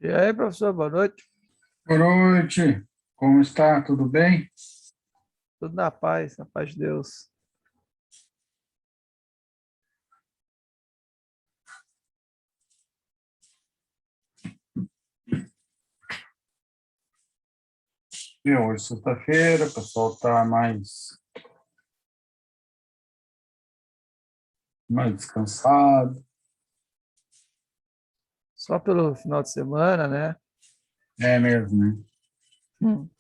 E aí, professor, boa noite. Boa noite, como está? Tudo bem? Tudo na paz de Deus. E hoje, sexta-feira, o pessoal está mais descansado. Só pelo final de semana, né? É mesmo, né? Hum.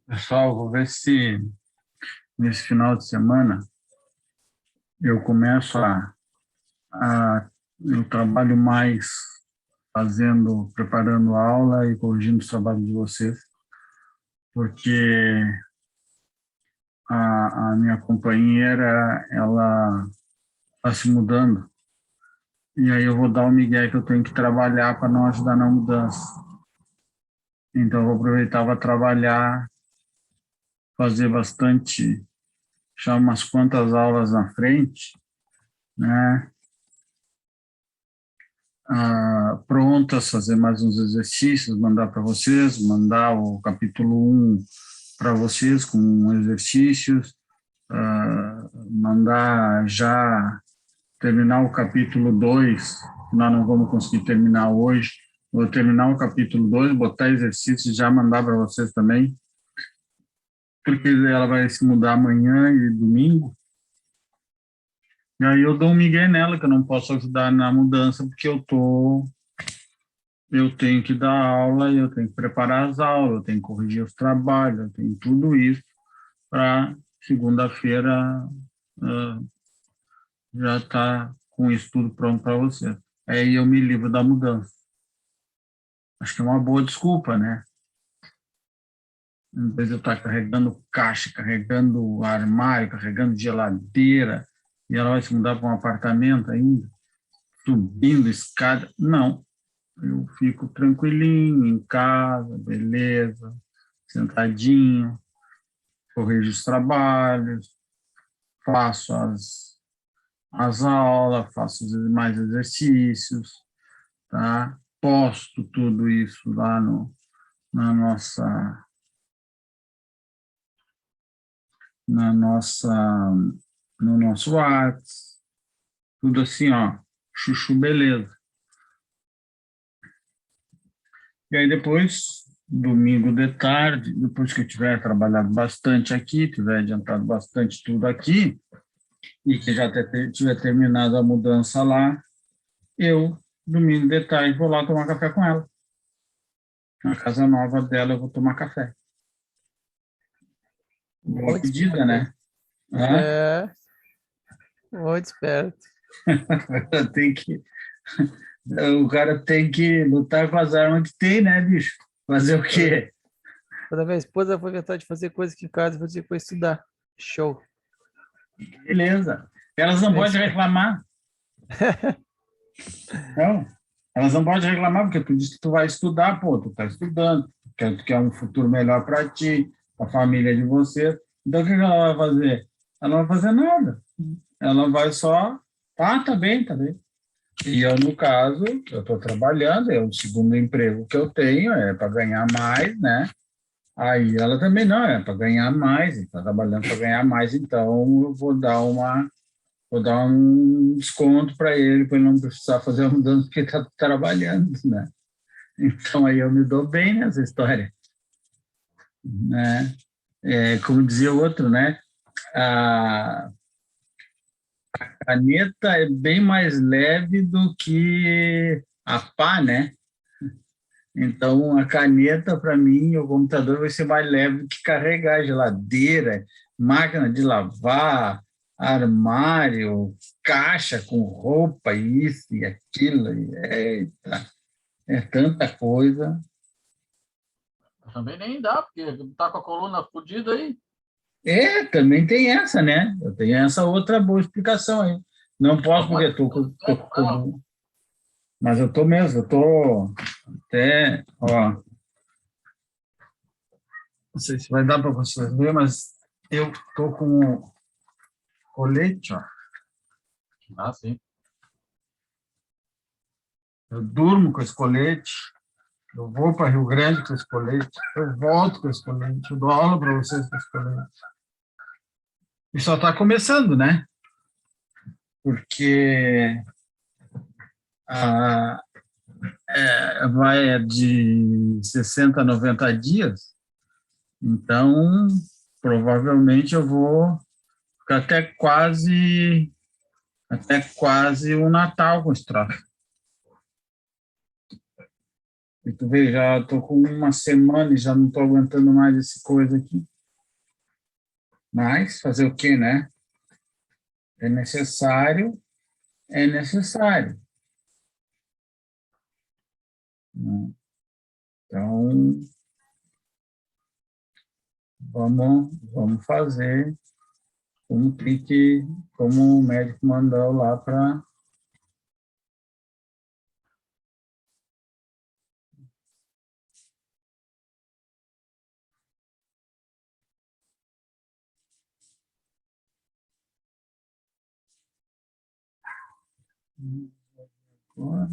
Pessoal, vou ver se nesse final de semana eu começo eu trabalho mais preparando aula e corrigindo os trabalhos de vocês, porque a minha companheira, ela está se mudando E aí eu vou dar o migué que eu tenho que trabalhar para não ajudar na mudança. Então eu vou aproveitar para trabalhar, fazer bastante, já umas quantas aulas na frente, né? Prontas, fazer mais uns exercícios, mandar para vocês, mandar o capítulo 1 para vocês com exercícios, mandar já terminar o capítulo 2, que nós não vamos conseguir terminar hoje. Vou terminar o capítulo 2, botar exercícios e já mandar para vocês também, porque ela vai se mudar amanhã e domingo. E aí eu dou um migué nela, que eu não posso ajudar na mudança, porque eu tenho que dar aula, eu tenho que preparar as aulas, eu tenho que corrigir os trabalhos, eu tenho tudo isso para segunda-feira já estar com isso tudo pronto para você. Aí eu me livro da mudança. Acho que é uma boa desculpa, né? Em vez de eu estar carregando caixa, carregando armário, carregando geladeira, e ela vai se mudar para um apartamento ainda, subindo escada. Não, eu fico tranquilinho em casa, beleza, sentadinho, corrijo os trabalhos, faço as aulas, faço os demais exercícios, tá? Posto tudo isso lá na nossa, na nossa, no nosso WhatsApp, tudo assim, ó, chuchu beleza. E aí depois, domingo de tarde, depois que eu tiver trabalhado bastante aqui, tiver adiantado bastante tudo aqui, e que já tiver terminado a mudança lá, eu, domingo de tarde, vou lá tomar café com ela. Na casa nova dela, eu vou tomar café. Boa Muito pedida, esperto. né? Hã? É, muito esperto. Tem que, o cara tem que lutar com as armas que tem, né, bicho? Fazer o Quando quê? quando a minha esposa for inventar de fazer coisa aqui em casa, eu vou dizer que vou estudar. Show. Beleza. Elas não É podem isso. reclamar, não. Elas não podem reclamar, porque tu disse que tu vai estudar, pô, tu tá estudando, tu quer um futuro melhor para ti, para a família de você. Então, o que ela vai fazer? Ela não vai fazer nada. Ela vai só, tá bem, tá bem. E eu, no caso, eu estou trabalhando, é o segundo emprego que eu tenho, é para ganhar mais, né? Aí ela também não, é para ganhar mais, está trabalhando para ganhar mais, então eu vou dar um desconto para ele não precisar fazer a mudança porque está trabalhando, né? Então aí eu me dou bem nessa história, né? Como dizia o outro, né? A caneta é bem mais leve do que a pá, né? Então, a caneta, para mim, o computador vai ser mais leve do que carregar geladeira, máquina de lavar, armário, caixa com roupa, isso e aquilo. Eita, é tanta coisa. Também nem dá, porque tá com a coluna fodida aí. Também tem essa, né? Eu tenho essa outra boa explicação aí. Não posso porque Alguma estou coisa certo, não. Mas eu estou mesmo, eu estou até, ó, não sei se vai dar para vocês ver, mas eu estou com o colete, ó. Ah, sim. Eu durmo com esse colete, eu vou para Rio Grande com esse colete, eu volto com esse colete, eu dou aula para vocês com esse colete. E só está começando, né? Porque a, vai de 60 a 90 dias, então provavelmente eu vou ficar até quase um Natal com esse troço. E tu vê, já estou com uma semana e já não estou aguentando mais esse coisa aqui. Mas fazer o quê, né? É necessário, é necessário. Né? Então, vamos fazer como o médico mandou lá para Agora,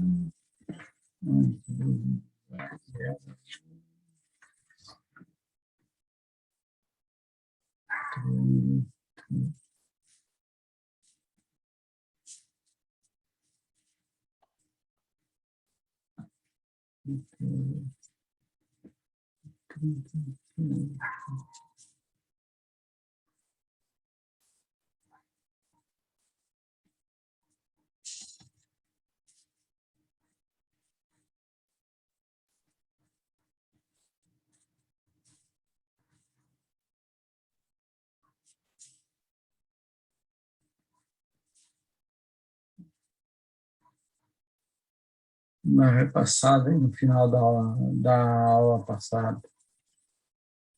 uma repassada aí no final da aula passada.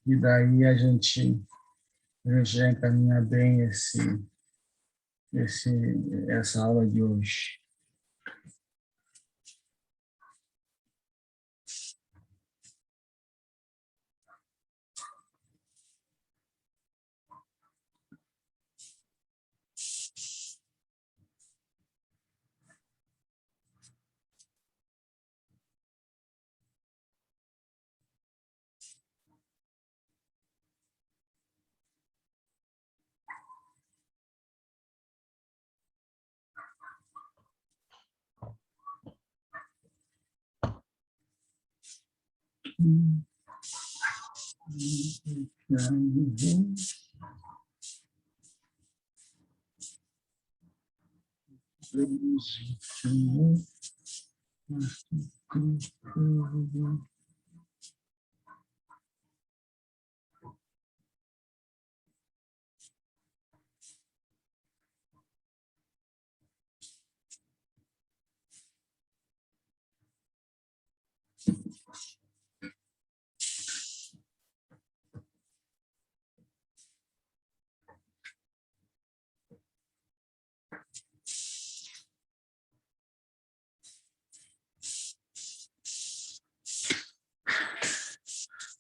E daí a gente já encaminha bem essa aula de hoje.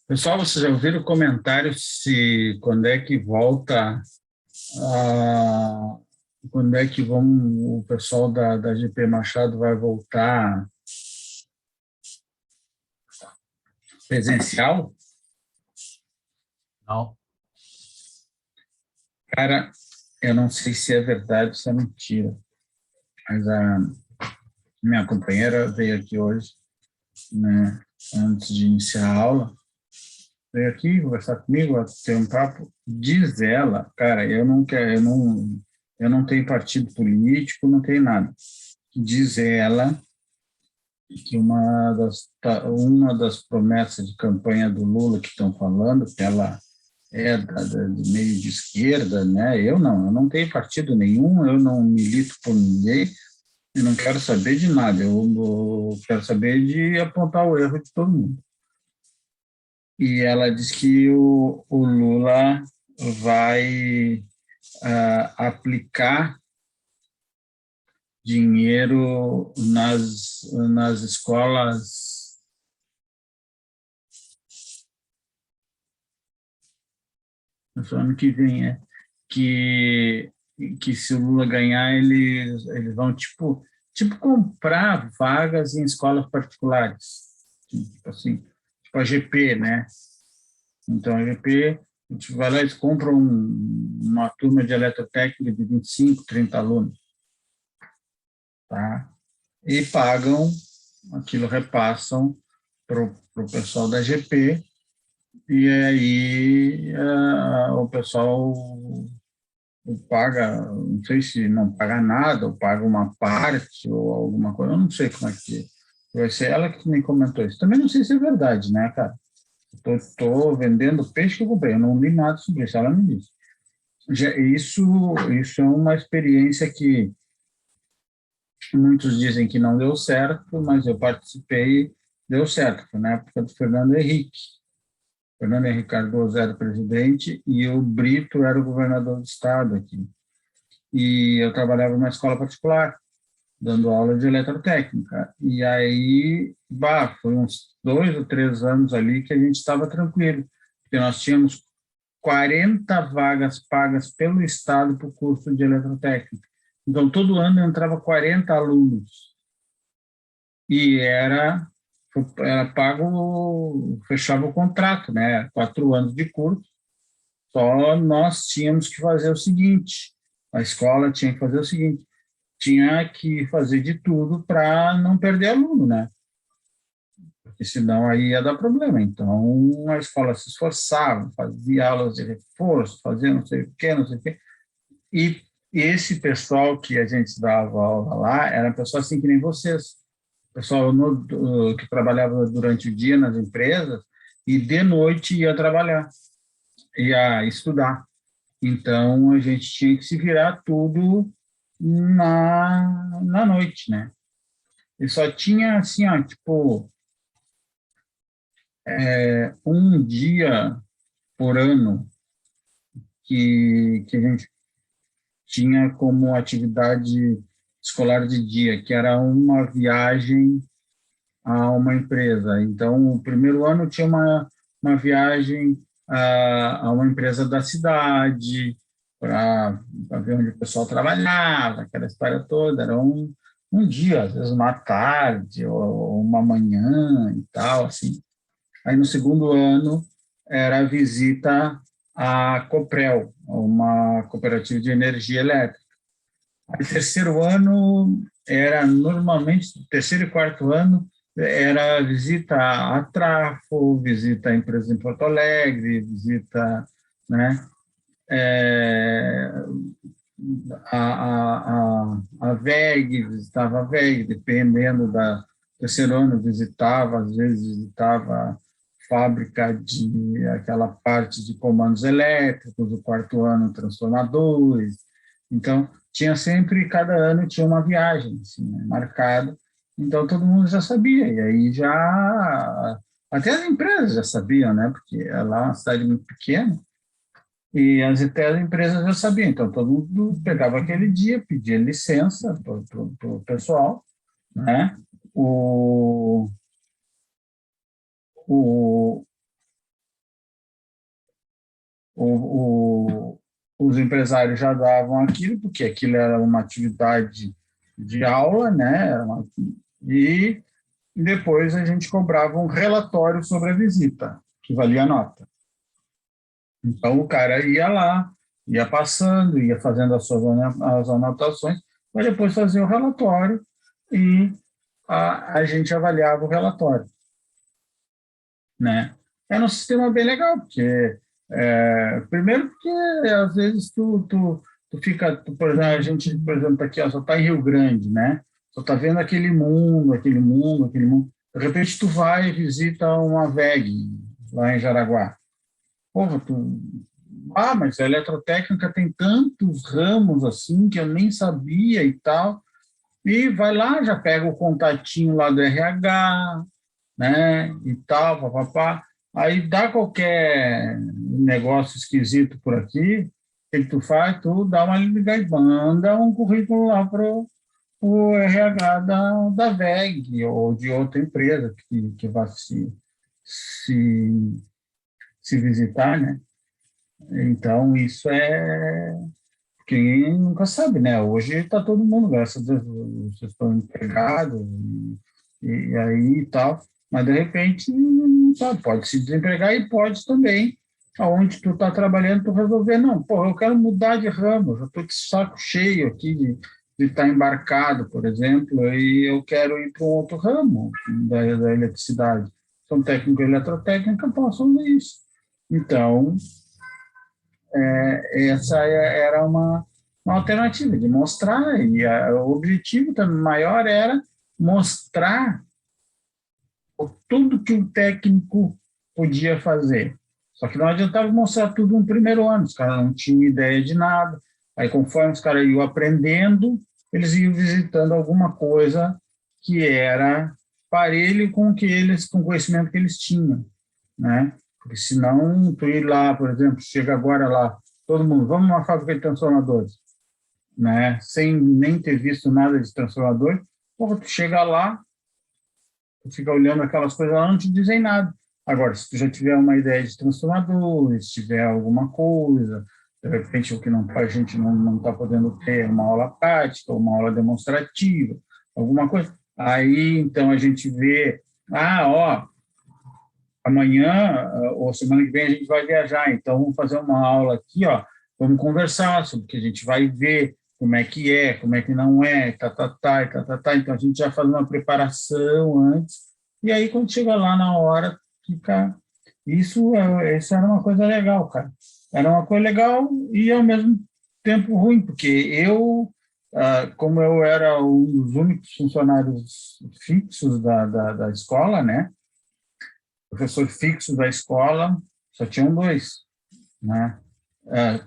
Pessoal, vocês já ouviram comentários se quando é que volta, quando é que o pessoal da GP Machado vai voltar presencial? Não. Cara, eu não sei se é verdade ou se é mentira, mas a minha companheira veio aqui hoje, né, antes de iniciar a aula, veio aqui conversar comigo, ter um papo. Diz ela, cara, eu não tenho partido político, não tenho nada. Diz ela que uma das promessas de campanha do Lula que estão falando, que ela é do meio de esquerda, né? Eu não tenho partido nenhum, eu não milito por ninguém, eu não quero saber de nada, eu quero saber de apontar o erro de todo mundo. E ela diz que o Lula vai aplicar dinheiro nas escolas no ano que vem, que se o Lula ganhar, eles vão tipo comprar vagas em escolas particulares, tipo assim, tipo a GP, né? Então a GP, a gente vai lá, eles compram uma turma de eletrotécnica de 25, 30 alunos, tá? E pagam, aquilo repassam para o pessoal da GP, e aí o pessoal paga, não sei se não paga nada, ou paga uma parte, ou alguma coisa, eu não sei como é que vai ser. Ela que me comentou isso. Também não sei se é verdade, né, cara? Estou vendendo peixe que eu comprei, eu não li nada sobre isso, ela me disse. Isso é uma experiência que muitos dizem que não deu certo, mas eu participei, deu certo, foi na época do Fernando Henrique. Fernando Henrique Cardoso era presidente e o Brito era o governador do estado aqui. E eu trabalhava numa escola particular, dando aula de eletrotécnica. E aí, foi uns 2 ou 3 anos ali que a gente estava tranquilo, porque nós tínhamos 40 vagas pagas pelo estado para o curso de eletrotécnica. Então, todo ano entrava 40 alunos. E era pago, fechava o contrato, né? 4 anos de curso. Só nós tínhamos que fazer o seguinte, a escola tinha que fazer o seguinte, tinha que fazer de tudo para não perder aluno, né? Porque senão aí ia dar problema. Então, a escola se esforçava, fazia aulas de reforço, fazia não sei o quê, não sei o quê. E esse pessoal que a gente dava aula lá era pessoal assim que nem vocês, pessoal que trabalhava durante o dia nas empresas e de noite ia trabalhar, ia estudar. Então, a gente tinha que se virar tudo na noite, né? E só tinha, assim, ó, tipo, um dia por ano que a gente tinha como atividade escolar de dia, que era uma viagem a uma empresa. Então, o primeiro ano tinha uma viagem a uma empresa da cidade, para ver onde o pessoal trabalhava, aquela história toda. Era um dia, às vezes uma tarde ou uma manhã e tal, assim. Aí, no segundo ano, era a visita à Coprel, uma cooperativa de energia elétrica. Aí, terceiro ano, era normalmente, terceiro e quarto ano, era visita à Trafo, visita à empresa em Porto Alegre, visita, né, é, a VEG, visitava a VEG, dependendo da terceiro ano, visitava, às vezes visitava fábrica de aquela parte de comandos elétricos, o quarto ano transformadores. Então, tinha sempre, cada ano tinha uma viagem assim, né, marcada, então todo mundo já sabia, e aí já, até as empresas já sabiam, né, porque é lá uma cidade muito pequena, e até as empresas já sabiam, então todo mundo pegava aquele dia, pedia licença para o pessoal, né, o, o, o, os empresários já davam aquilo, porque aquilo era uma atividade de aula, né? E depois a gente cobrava um relatório sobre a visita, que valia nota. Então o cara ia lá, ia passando, ia fazendo as anotações, para depois fazer o relatório e a gente avaliava o relatório, né? Era um sistema bem legal, porque primeiro porque às vezes tu fica, por exemplo, a gente, por exemplo, tá aqui, ó, só está em Rio Grande, né? Só está vendo aquele mundo, aquele mundo, aquele mundo. De repente tu vai e visita uma VEG lá em Jaraguá. Porra, mas a eletrotécnica tem tantos ramos assim que eu nem sabia e tal. E vai lá, já pega o contatinho lá do RH, né, e tal, papapá. Aí dá qualquer negócio esquisito por aqui, o que tu faz? Tu dá uma ligada, manda um currículo lá para o RH da VEG ou de outra empresa que vai se, se visitar, né? Então, isso quem nunca sabe, né? Hoje está todo mundo, graças a Deus, vocês estão empregados e aí e tal, mas de repente sabe, pode se desempregar e pode também, aonde tu está trabalhando, tu resolver, não, pô, eu quero mudar de ramo, eu já estou de saco cheio aqui de estar embarcado, por exemplo, e eu quero ir para um outro ramo da eletricidade. Sou técnico em eletrotécnica, posso fazer isso. Então, essa era uma alternativa de mostrar, e o objetivo também maior era mostrar tudo que o técnico podia fazer. Só que não adiantava mostrar tudo no primeiro ano, os caras não tinham ideia de nada. Aí, conforme os caras iam aprendendo, eles iam visitando alguma coisa que era parelho com o conhecimento que eles tinham, né? Porque senão, tu ir lá, por exemplo, chega agora lá, todo mundo, vamos numa fábrica de transformadores, né? Sem nem ter visto nada de transformador, porra, tu chega lá, tu fica olhando aquelas coisas lá, não te dizem nada. Agora, se tu já tiver uma ideia de transformadores, se tiver alguma coisa, De repente, o que não, a gente não está podendo ter uma aula prática, uma aula demonstrativa, alguma coisa. Aí, então, a gente vê, ó, amanhã ou semana que vem a gente vai viajar, então vamos fazer uma aula aqui, ó, vamos conversar sobre o que a gente vai ver, como é, como é que não é, tá. Então a gente já faz uma preparação antes, e aí quando chega lá na hora, fica... Isso era uma coisa legal, cara. Era uma coisa legal e ao mesmo tempo ruim, porque como eu era um dos únicos funcionários fixos da escola, né? Professor fixo da escola, só tinham dois, né?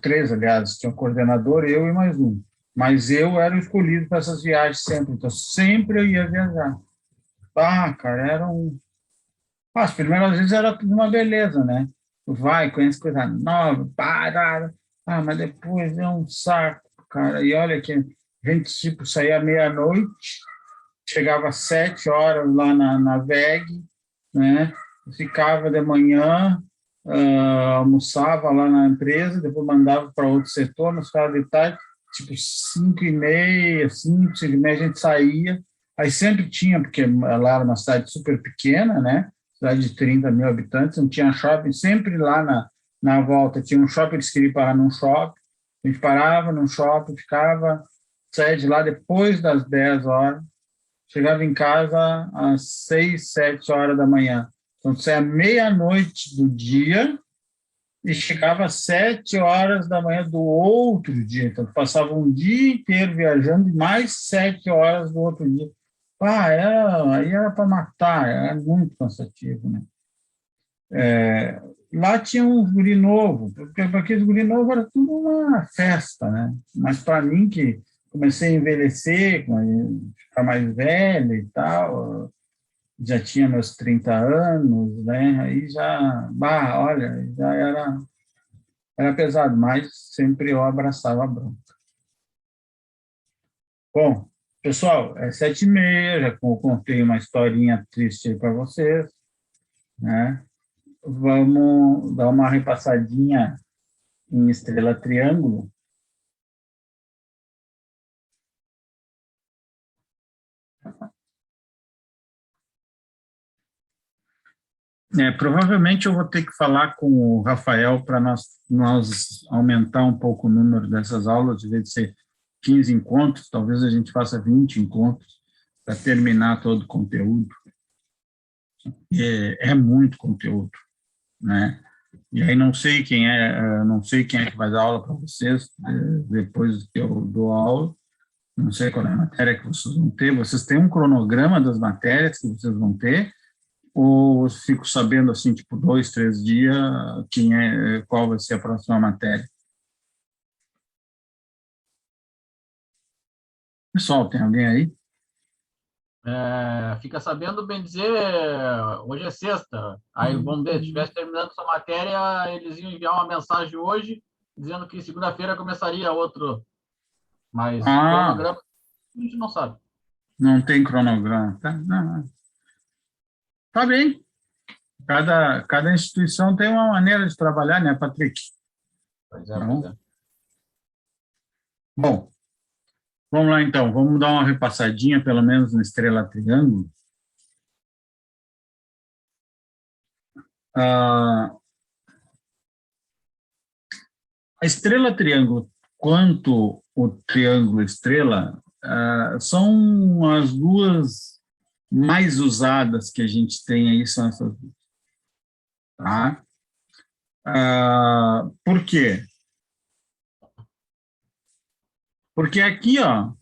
Três, aliás, tinha um coordenador, eu e mais um. Mas eu era o escolhido para essas viagens sempre, então sempre eu ia viajar. Cara, as primeiras vezes era tudo uma beleza, né? Tu vai, conhece coisa nova, mas depois é um saco, cara. E olha que a gente, tipo, saía meia-noite, chegava às 7 horas lá na VEG, né? Ficava de manhã, almoçava lá na empresa, depois mandava para outro setor, mas ficava de tarde, tipo 5h30, 5h30 a gente saía, aí sempre tinha, porque lá era uma cidade super pequena, né, cidade de 30 mil habitantes, não tinha shopping, sempre lá na volta tinha um shopping, eles queriam parar num shopping, a gente parava num shopping, saía de lá depois das 10 horas, chegava em casa às 6, 7 horas da manhã. Então, saía meia-noite do dia e chegava às 7 horas da manhã do outro dia. Então, passava um dia inteiro viajando e mais 7 horas do outro dia. Aí era para matar, era muito cansativo, né? Lá tinha uns guri novo, porque para aqueles guri novos era tudo uma festa, né? Mas para mim, que comecei a envelhecer, ficar mais velho e tal, já tinha meus 30 anos, né? Aí olha, já era pesado, mas sempre eu abraçava a bronca. Bom, pessoal, é 7h30, já contei uma historinha triste aí para vocês, né? Vamos dar uma repassadinha em Estrela Triângulo. Provavelmente eu vou ter que falar com o Rafael para nós aumentar um pouco o número dessas aulas, de vez de ser 15 encontros, talvez a gente faça 20 encontros para terminar todo o conteúdo. É muito conteúdo, né? E aí não sei quem é que vai dar aula para vocês depois que eu dou aula. Não sei qual é a matéria que vocês vão ter. Vocês têm um cronograma das matérias que vocês vão ter? Ou eu fico sabendo assim, tipo, 2, 3 dias, qual vai ser a próxima matéria? Pessoal, tem alguém aí? Fica sabendo, bem dizer, hoje é sexta. Aí, vamos ver, se estivesse terminando essa matéria, eles iam enviar uma mensagem hoje, dizendo que segunda-feira começaria outro. Mas cronograma a gente não sabe. Não tem cronograma. Tá bem. Cada instituição tem uma maneira de trabalhar, né, Patrick? Pois é. Bom, vamos lá então. Vamos dar uma repassadinha, pelo menos, na Estrela Triângulo. A Estrela Triângulo, quanto o Triângulo Estrela, são as duas mais usadas que a gente tem aí, são essas duas. Tá? Por quê? Porque aqui, ó,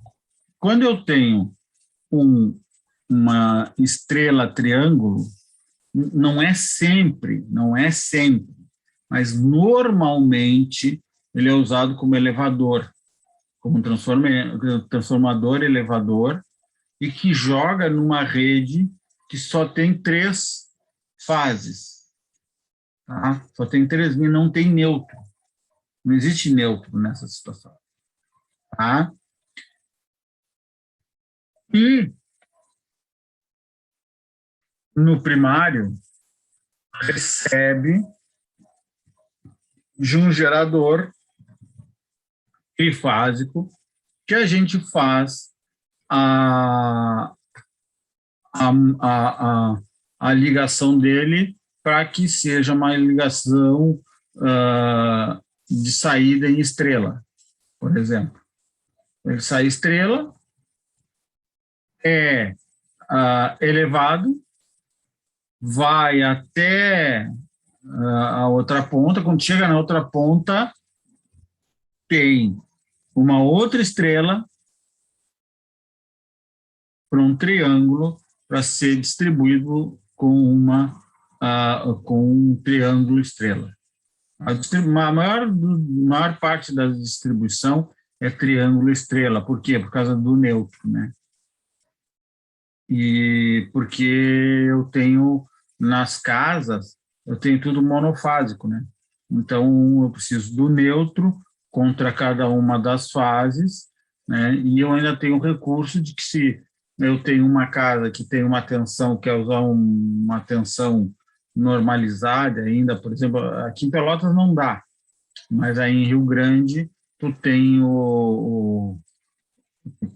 quando eu tenho uma estrela triângulo, não é sempre, mas normalmente ele é usado como elevador, como transformador elevador, e que joga numa rede que só tem 3 fases. Tá? Só tem 3 linhas, não tem neutro. Não existe neutro nessa situação. Tá? E no primário, recebe de um gerador trifásico, que a gente faz a, a, a ligação dele para que seja uma ligação de saída em estrela, por exemplo. Ele sai estrela, é elevado, vai até a outra ponta. Quando chega na outra ponta, tem uma outra estrela para um triângulo para ser distribuído com um triângulo estrela. A maior parte da distribuição é triângulo estrela. Por quê? Por causa do neutro, né? E porque eu tenho, nas casas, eu tenho tudo monofásico, né? Então, eu preciso do neutro contra cada uma das fases, né? E eu ainda tenho o recurso de que, se eu tenho uma casa que tem uma tensão, quer usar uma tensão normalizada ainda, por exemplo, aqui em Pelotas não dá, mas aí em Rio Grande tu tem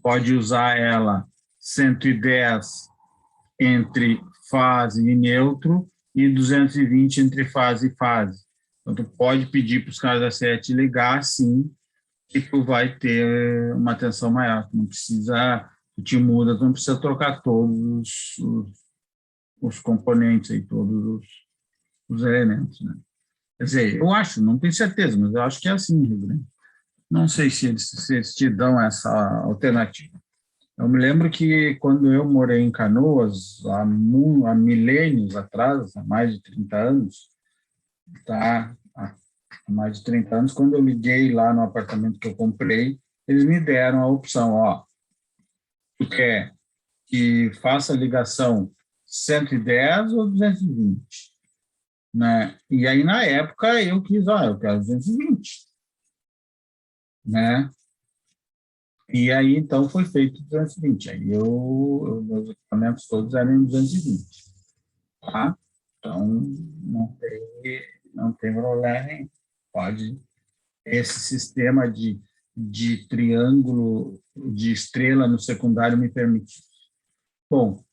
pode usar ela 110 entre fase e neutro e 220 entre fase e fase. Então, tu pode pedir para os caras da SET ligar, sim, e tu vai ter uma tensão maior. Tu não precisa, tu te muda, tu não precisa trocar todos os componentes, aí, todos os elementos, né? Quer dizer, eu acho, não tenho certeza, mas eu acho que é assim, Rio Grande. Não sei se eles te dão essa alternativa. Eu me lembro que quando eu morei em Canoas, há milênios atrás, há mais de 30 anos, tá? Há mais de 30 anos, quando eu liguei lá no apartamento que eu comprei, eles me deram a opção, ó, tu quer que faça a ligação 110 ou 220? Né? E aí, na época, eu quis, eu quero 220, né? E aí, então, foi feito 220. Aí, meus equipamentos todos eram em 220, tá? Então, não tem problema nenhum. Pode, esse sistema de triângulo, de estrela no secundário me permite. Bom,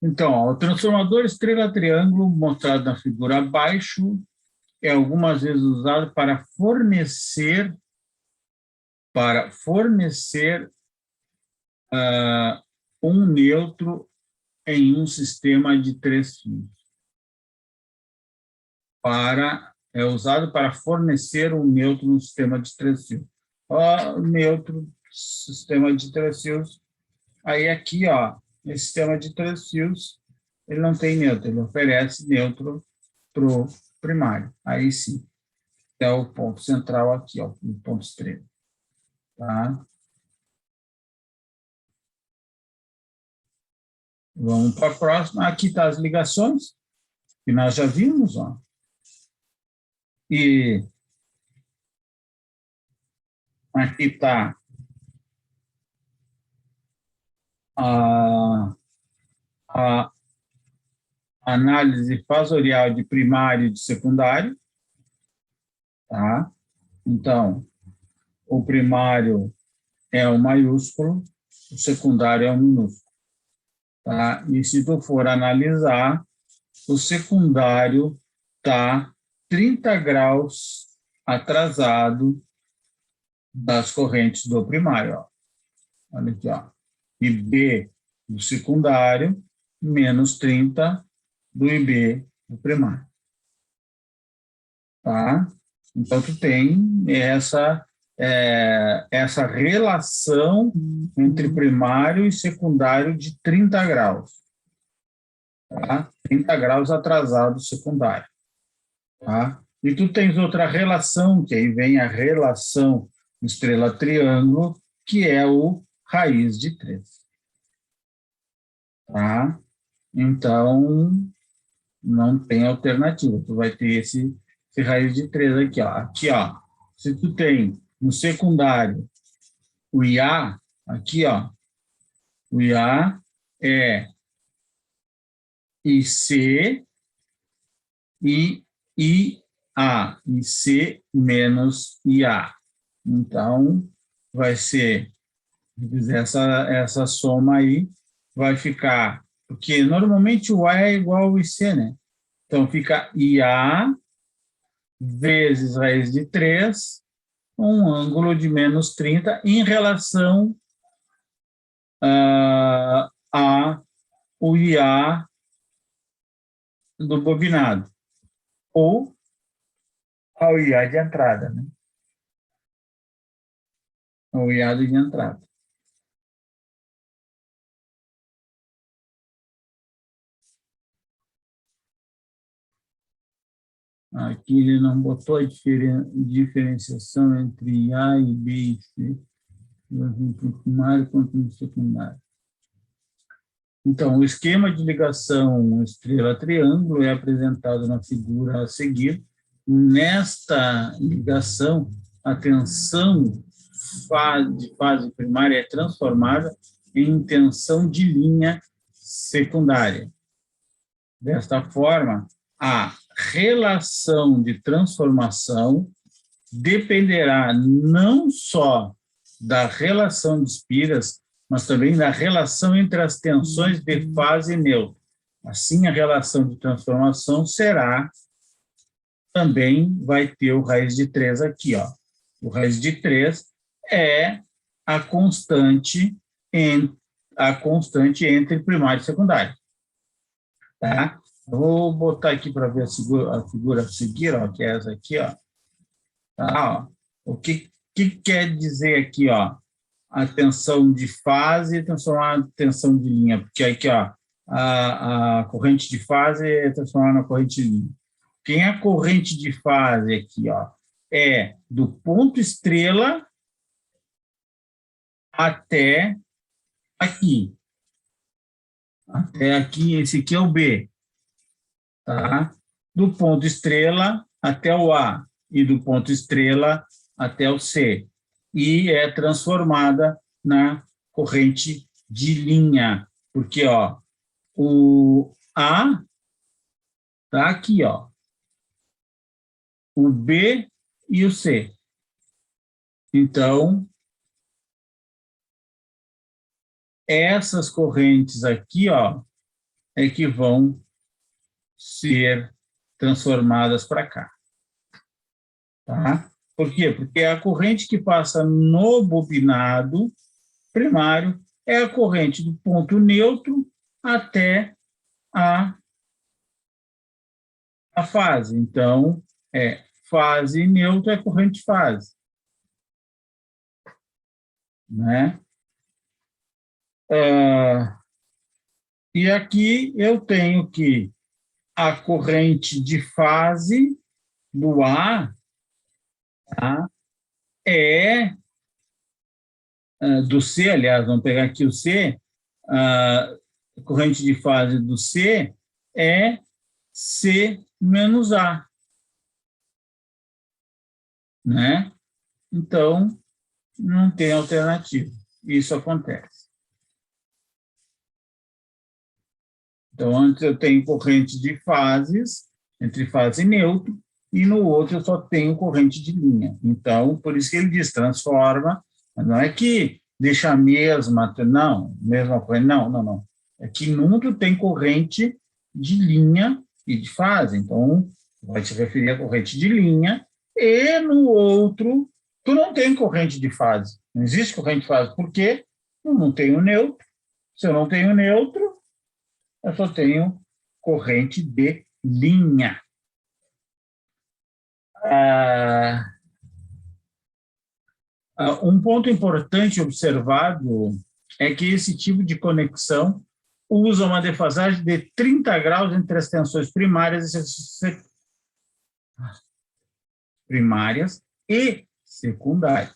então, ó, o transformador estrela-triângulo, mostrado na figura abaixo, é algumas vezes usado para fornecer um neutro em um sistema de 3 fios. É usado para fornecer um neutro no sistema de 3 fios. Ó, neutro, sistema de 3 fios. Aí aqui, ó, esse sistema de 3 fios, ele não tem neutro, ele oferece neutro para o primário. Aí sim, é o ponto central aqui, ó, o ponto estrela. Tá? Vamos para a próxima. Aqui está as ligações, que nós já vimos, ó. E aqui está a análise fasorial de primário e de secundário. Tá? Então, o primário é o maiúsculo, o secundário é o minúsculo. Tá? E se tu for analisar, o secundário está 30 graus atrasado das correntes do primário. Ó. Olha aqui, ó. IB do secundário menos 30 do IB do primário. Tá? Então, tu tem essa relação entre primário e secundário de 30 graus. Tá? 30 graus atrasado secundário. Tá? E tu tens outra relação, que aí vem a relação estrela-triângulo, que é o raiz de 3. Tá? Então, não tem alternativa. Tu vai ter esse raiz de 3 aqui, ó. Aqui, ó. Se tu tem no secundário o IA, aqui, ó. O IA é IC e IA. IC menos IA. Então, vai ser, se fizer essa soma aí, vai ficar, porque normalmente o A é igual ao IC, né? Então, fica IA vezes raiz de 3, um ângulo de menos 30 em relação a o IA do bobinado, ou ao IA de entrada, né? Ao IA de entrada. Aqui ele não botou a diferenciação entre A e B e C, tanto no primário quanto no secundário. Então, o esquema de ligação estrela-triângulo é apresentado na figura a seguir. Nesta ligação, a tensão de fase primária é transformada em tensão de linha secundária. Desta forma, a relação de transformação dependerá não só da relação de espiras, mas também da relação entre as tensões de fase neutra. Assim, a relação de transformação também vai ter o raiz de 3 aqui, ó. O raiz de 3 é a constante entre primário e secundário. Tá? Eu vou botar aqui para ver a figura a seguir, ó, que é essa aqui, ó. Tá, ó. O que quer dizer aqui, ó? A tensão de fase transformada em tensão de linha, porque aqui, ó, a corrente de fase é transformada na corrente de linha. Quem é a corrente de fase aqui, ó? É do ponto estrela até aqui. Até aqui, esse aqui é o B. Tá? Do ponto estrela até o A e do ponto estrela até o C. E é transformada na corrente de linha, porque ó, o A está aqui, ó, o B e o C. Então, essas correntes aqui, ó, é que vão ser transformadas para cá. Tá? Por quê? Porque a corrente que passa no bobinado primário é a corrente do ponto neutro até a fase. Então, fase neutra é corrente fase. Né? E aqui eu tenho que a corrente de fase do A, tá, do C, aliás, vamos pegar aqui o C, a corrente de fase do C é C menos A. Né? Então, não tem alternativa. Isso acontece. Então, antes eu tenho corrente de fases, entre fase e neutro, e no outro eu só tenho corrente de linha. Então, por isso que ele diz, transforma, não é que deixa a mesma corrente, não. É que num tu tem corrente de linha e de fase, então vai se referir à corrente de linha, e no outro tu não tem corrente de fase. Não existe corrente de fase, por quê? Eu não tenho neutro. Se eu não tenho neutro, eu só tenho corrente de linha. Um ponto importante observado é que esse tipo de conexão usa uma defasagem de 30 graus entre as tensões primárias e secundárias,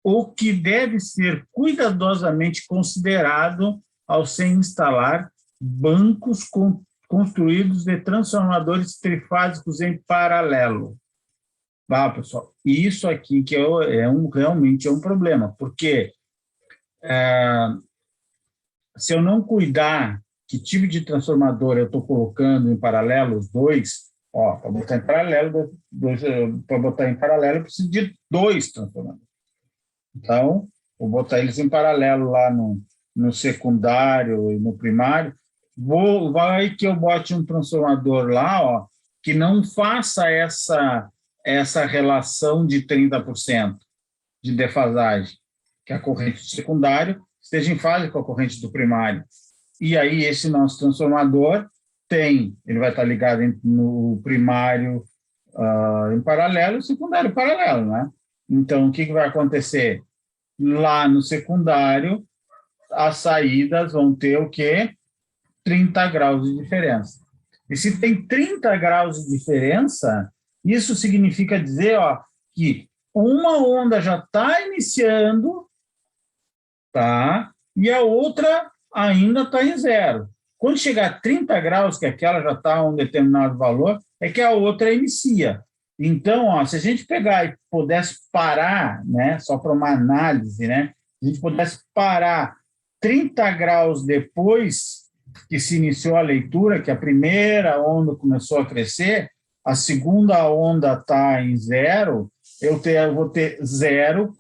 o que deve ser cuidadosamente considerado ao se instalar bancos construídos de transformadores trifásicos em paralelo. Pessoal, isso aqui que realmente é um problema, porque se eu não cuidar que tipo de transformador eu estou colocando em paralelo, os dois, Ó, para botar em paralelo, para botar em paralelo, eu preciso de 2 transformadores. Então, vou botar eles em paralelo lá no secundário e no primário. Vai que eu bote um transformador lá, ó, que não faça essa relação de 30% de defasagem, que a corrente do secundário esteja em fase com a corrente do primário. E aí, esse nosso transformador ele vai estar ligado no primário em paralelo e secundário paralelo, né? Então, o que vai acontecer? Lá no secundário, as saídas vão ter o quê? 30 graus de diferença. E se tem 30 graus de diferença, isso significa dizer, ó, que uma onda já está iniciando, tá? E a outra ainda está em zero. Quando chegar a 30 graus, que aquela já está a um determinado valor, é que a outra inicia. Então, ó, se a gente pegar e pudesse parar, né, só para uma análise, né, se a gente pudesse parar 30 graus depois que se iniciou a leitura, que a primeira onda começou a crescer, a segunda onda está em zero, eu vou ter zero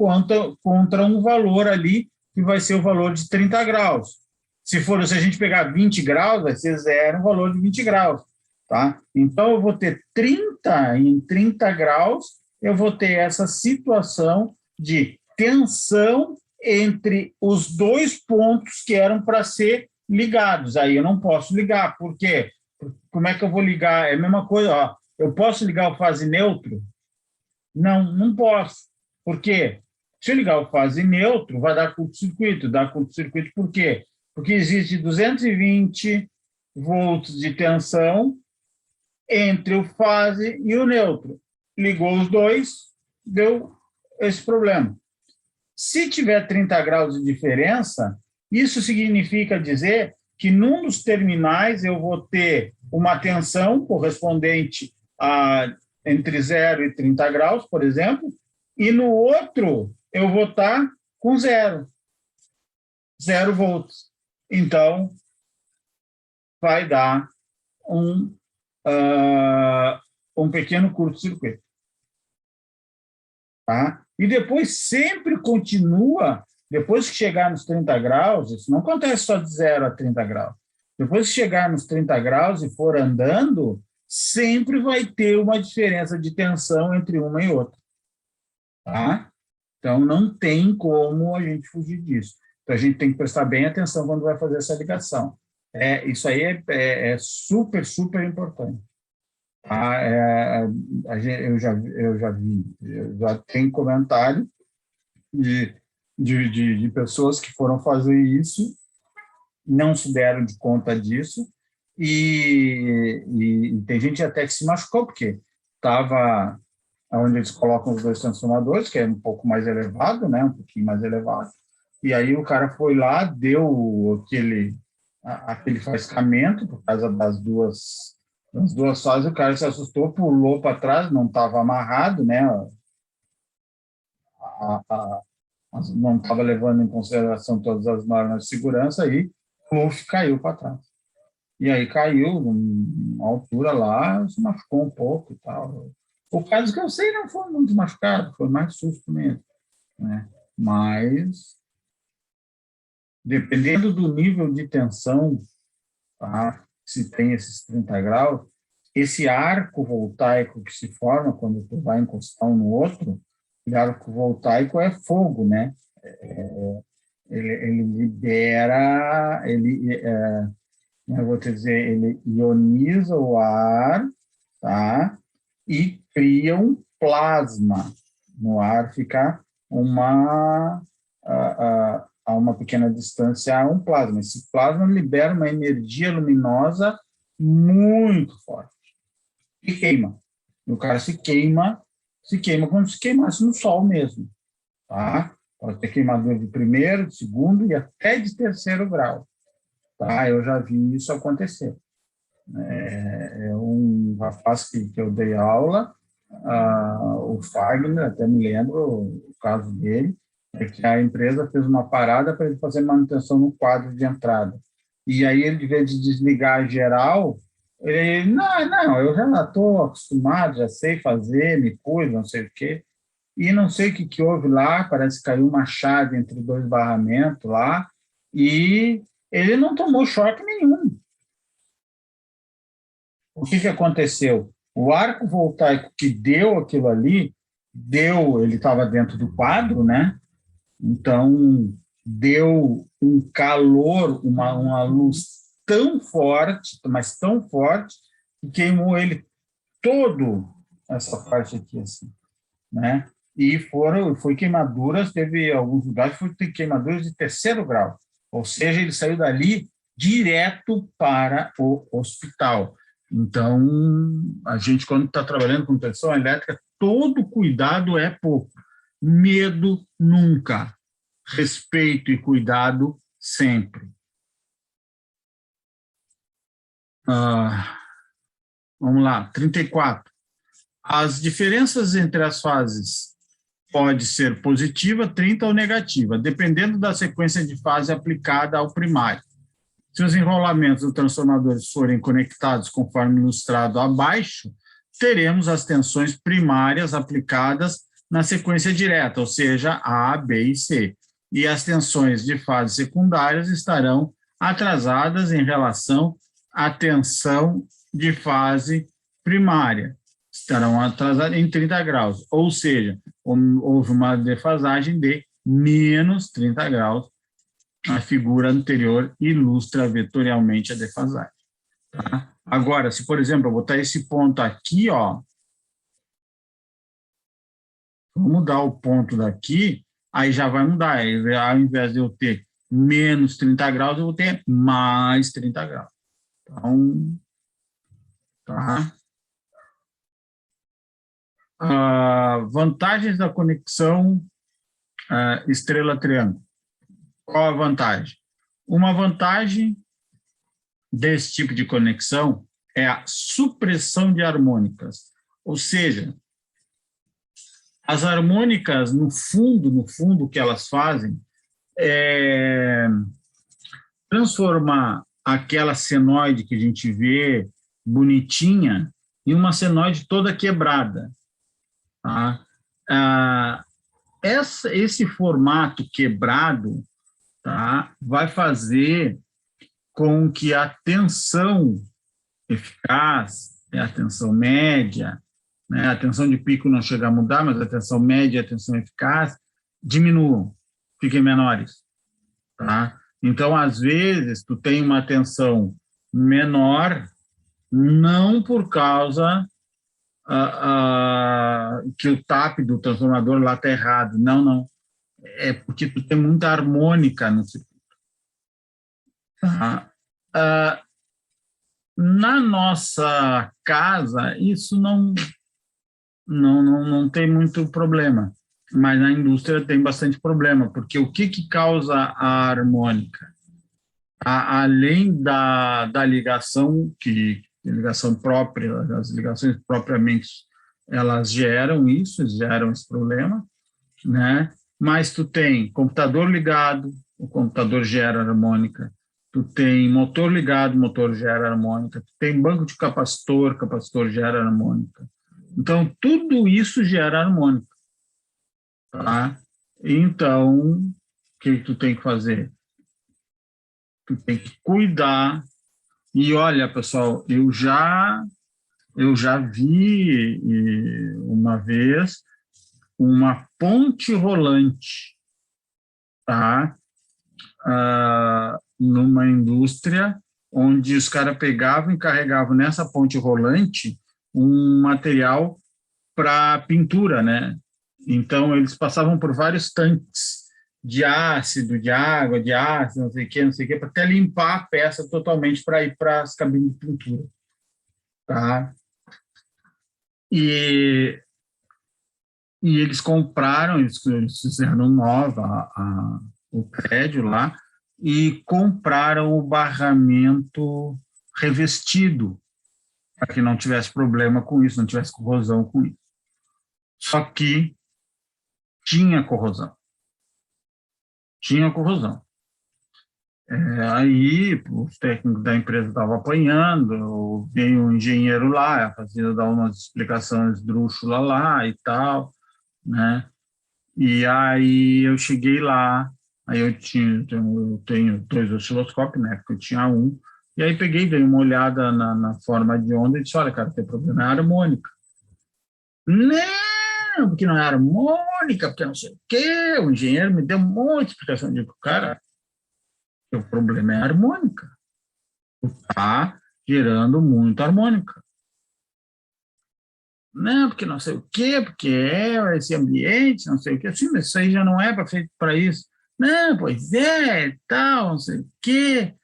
contra um valor ali que vai ser o valor de 30 graus. Se a gente pegar 20 graus, vai ser zero, o valor de 20 graus. Tá? Então, eu vou ter 30 em 30 graus, eu vou ter essa situação de tensão entre os 2 pontos que eram para ser ligados. Aí eu não posso ligar, por quê? Como é que eu vou ligar? É a mesma coisa, ó. Eu posso ligar o fase neutro? Não, não posso. Por quê? Se eu ligar o fase neutro, vai dar curto-circuito. Dá curto-circuito por quê? Porque existe 220 volts de tensão entre o fase e o neutro. Ligou os dois, deu esse problema. Se tiver 30 graus de diferença, isso significa dizer que num dos terminais eu vou ter uma tensão correspondente a entre 0 e 30 graus, por exemplo, e no outro eu vou estar com zero volts. Então, vai dar um pequeno curto-circuito. Tá? E depois sempre continua, depois que chegar nos 30 graus, isso não acontece só de 0 a 30 graus. Depois que chegar nos 30 graus e for andando, sempre vai ter uma diferença de tensão entre uma e outra. Tá? Então, não tem como a gente fugir disso. Então, a gente tem que prestar bem atenção quando vai fazer essa ligação. Isso aí é super, super importante. Eu já tenho comentário de pessoas que foram fazer isso, não se deram de conta disso, e tem gente até que se machucou, porque estava onde eles colocam os 2 transformadores, que é um pouco mais elevado, né, um pouquinho mais elevado, e aí o cara foi lá, deu aquele faiscamento, por causa das duas fases, o cara se assustou, pulou para trás, não estava amarrado, né, não estava levando em consideração todas as normas de segurança, e caiu para trás. E aí caiu, numa altura lá, se machucou um pouco e tal. O caso que eu sei não foi muito machucado, foi mais susto mesmo, né? Mas, dependendo do nível de tensão, tá? Se tem esses 30 graus, esse arco voltaico que se forma quando tu vai encostar um no outro, o arco voltaico é fogo, né? Ele libera, eu vou te dizer, ele ioniza o ar, tá? E cria um plasma no ar, fica a uma pequena distância há um plasma. Esse plasma libera uma energia luminosa muito forte e queima. E o cara se queima como se queimasse no sol mesmo, tá? Pode ter queimadura de 1º, de 2º e até de 3º grau, tá? Eu já vi isso acontecer. Um rapaz que eu dei aula, o Fagner, até me lembro o caso dele, é que a empresa fez uma parada para ele fazer manutenção no quadro de entrada. E aí ele, de vez de desligar a geral, Ele, não, eu já estou acostumado, já sei fazer, me pus, não sei o quê. E não sei o que, que houve lá, parece que caiu uma chave entre dois barramentos lá, e ele não tomou choque nenhum. O que, que aconteceu? O arco voltaico que deu aquilo ali, ele estava dentro do quadro, né? Então, deu um calor, uma luz tão forte, mas tão forte, que queimou ele todo, essa parte aqui, assim, né? E foi queimaduras, teve alguns lugares que foi queimaduras de terceiro grau, ou seja, ele saiu dali direto para o hospital. Então, a gente, quando está trabalhando com tensão elétrica, todo cuidado é pouco. Medo nunca. Respeito e cuidado sempre. Vamos lá, 34. As diferenças entre as fases pode ser positiva, 30 ou negativa, dependendo da sequência de fase aplicada ao primário. Se os enrolamentos dos transformadores forem conectados conforme ilustrado abaixo, teremos as tensões primárias aplicadas na sequência direta, ou seja, A, B e C. E as tensões de fase secundárias estarão atrasadas em relação à tensão de fase primária. Estarão atrasadas em 30 graus, ou seja, houve uma defasagem de menos 30 graus. A figura anterior ilustra vetorialmente a defasagem. Tá? Agora, se, por exemplo, eu botar esse ponto aqui, ó, vou mudar o ponto daqui, aí já vai mudar. Ao invés de eu ter menos 30 graus, eu vou ter mais 30 graus. Então, tá? Vantagens da conexão estrela-triângulo. Qual a vantagem? Uma vantagem desse tipo de conexão é a supressão de harmônicas, ou seja, as harmônicas, no fundo, o que elas fazem é transformar aquela senoide que a gente vê bonitinha em uma senoide toda quebrada. Tá? Esse formato quebrado, tá, vai fazer com que a tensão eficaz, a tensão média, né, a tensão de pico não chega a mudar, mas a tensão média e a tensão eficaz diminuam, fiquem menores. Tá? Então, às vezes, tu tem uma tensão menor, não por causa que o TAP do transformador lá está errado, não. É porque tu tem muita harmônica no circuito. Tá? Na nossa casa, isso não tem muito problema, mas na indústria tem bastante problema, porque o que causa a harmônica? Além da ligação, ligação própria, as ligações propriamente, elas geram esse problema, né? Mas tu tem computador ligado, o computador gera harmônica, tu tem motor ligado, motor gera harmônica, tu tem banco de capacitor, capacitor gera harmônica. Então, tudo isso gera harmônica. Tá? Então, o que tu tem que fazer? Tu tem que cuidar. E olha, pessoal, eu já vi uma vez uma ponte rolante, tá? Numa indústria onde os caras pegavam e carregavam nessa ponte rolante um material para pintura, né? Então, eles passavam por vários tanques de ácido, de água, de ácido, não sei o que, para até limpar a peça totalmente para ir para as cabines de pintura. Tá? E eles compraram, eles fizeram nova o prédio lá, e compraram o barramento revestido, para que não tivesse problema com isso, não tivesse corrosão com isso. Só que tinha corrosão. Aí os técnicos da empresa estavam apanhando, veio um engenheiro lá, fazia dar umas explicações esdrúxulas lá e tal, né? E aí eu cheguei lá, aí eu tenho dois osciloscópios, né? Porque eu tinha um, e aí peguei, dei uma olhada na forma de onda e disse, olha, cara, tem problema é a harmônica. Não, porque não é harmônica, porque não sei o quê. O engenheiro me deu um monte de explicação. Eu digo, cara, o problema é a harmônica. Está gerando muita harmônica. Não, porque não sei o quê, porque é esse ambiente, não sei o quê. Sim, mas isso aí já não é feito para isso. Não, pois é, tal, não sei o quê.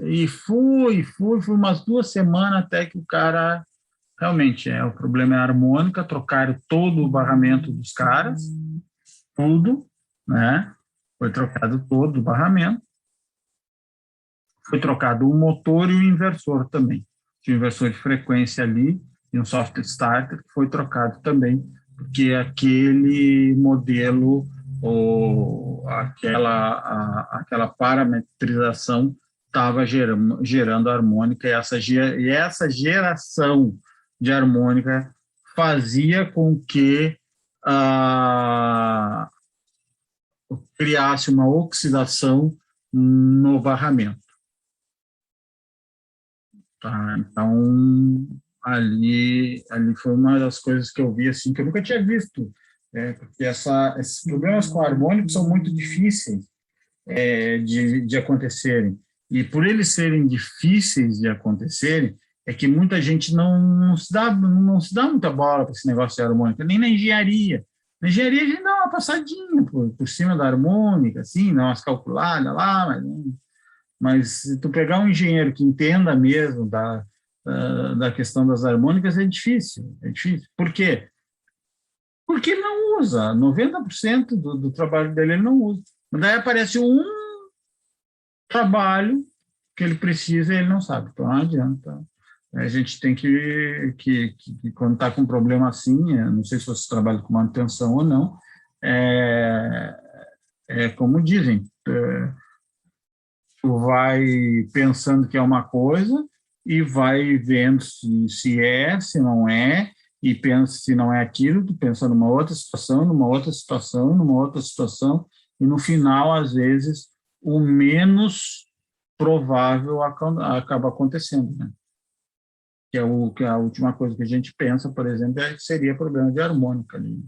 E fui umas 2 semanas até que o cara realmente o problema é a harmônica, trocaram todo o barramento dos caras, tudo, né? Foi trocado todo o barramento, foi trocado o motor e o inversor também. Tinha um inversor de frequência ali e um soft starter que foi trocado também, porque aquele modelo ou aquela parametrização estava gerando harmônica e essa geração de harmônica fazia com que ah, criasse uma oxidação no barramento. Tá? Então, ali foi uma das coisas que eu vi assim, que eu nunca tinha visto, porque esses problemas com harmônico são muito difíceis de acontecerem. E por eles serem difíceis de acontecerem, é que muita gente não se dá muita bola para esse negócio de harmônica, nem na engenharia. Na engenharia a gente dá uma passadinha por cima da harmônica, assim, dá umas calculadas lá, mas se tu pegar um engenheiro que entenda mesmo da questão das harmônicas, é difícil, é difícil. Por quê? Porque ele não usa, 90% do trabalho dele ele não usa. Mas daí aparece um trabalho que ele precisa e ele não sabe, então não adianta. A gente tem que quando está com um problema assim, não sei se você trabalha com manutenção ou não, como dizem, tu vai pensando que é uma coisa e vai vendo se não é, e pensa se não é aquilo, tu pensa numa outra situação, numa outra situação, numa outra situação, e no final, às vezes, o menos provável acaba acontecendo, né? Que é a última coisa que a gente pensa, por exemplo, seria problema de harmônica ali.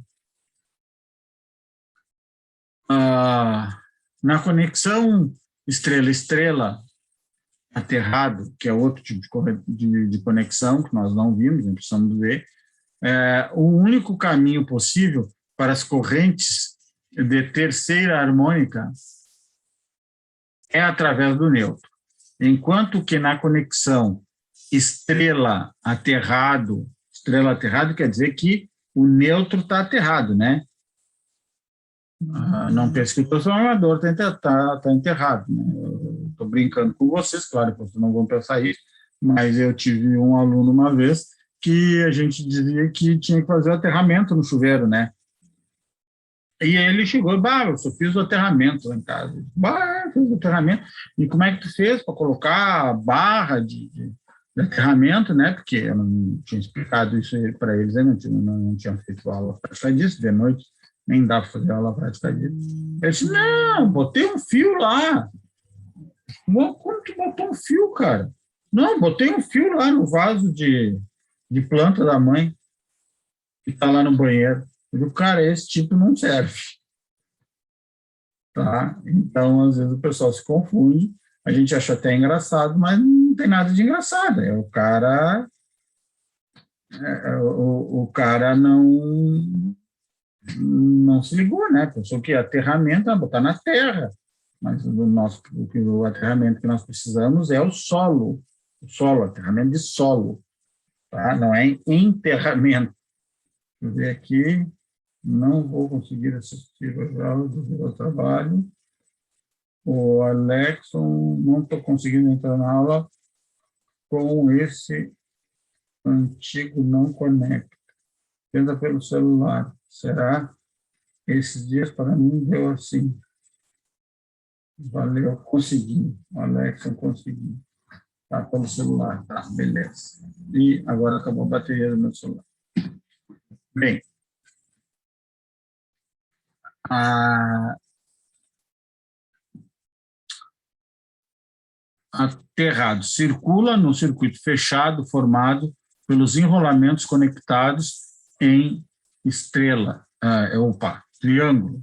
Na conexão estrela-estrela, aterrado, que é outro tipo de conexão que nós não vimos, não precisamos ver, o único caminho possível para as correntes de terceira harmônica é através do neutro. Enquanto que na conexão estrela-aterrado quer dizer que o neutro está aterrado, né? Não pense que o transformador está enterrado. Né? Estou brincando com vocês, claro que vocês não vão pensar isso, mas eu tive um aluno uma vez que a gente dizia que tinha que fazer o aterramento no chuveiro, né? E ele chegou, eu só fiz o aterramento lá em casa. Fiz o aterramento. E como é que tu fez para colocar a barra de aterramento, né? Porque eu não tinha explicado isso para eles, eu não tinha feito aula prática disso, de noite nem dá para fazer aula prática disso. Ele disse, não, botei um fio lá. Como tu botou um fio, cara? Não, botei um fio lá no vaso de planta da mãe, que está lá no banheiro. Eu digo, cara, esse tipo não serve. Tá? Então, às vezes o pessoal se confunde, a gente acha até engraçado, mas não tem nada de engraçado. O cara não se ligou, né? Pensou que aterramento é botar na terra, mas o aterramento que nós precisamos é o solo, aterramento de solo, tá? Não é enterramento. Deixa eu ver aqui, não vou conseguir assistir as aulas do trabalho. O Alexson, não estou conseguindo entrar na aula com esse antigo não conecta. Tenta pelo celular. Será? Esses dias para mim deu assim. Valeu, consegui. Alexa, consegui. Tá pelo celular, tá, beleza. E agora acabou a bateria do meu celular. Bem, aterrado circula no circuito fechado formado pelos enrolamentos conectados em triângulo.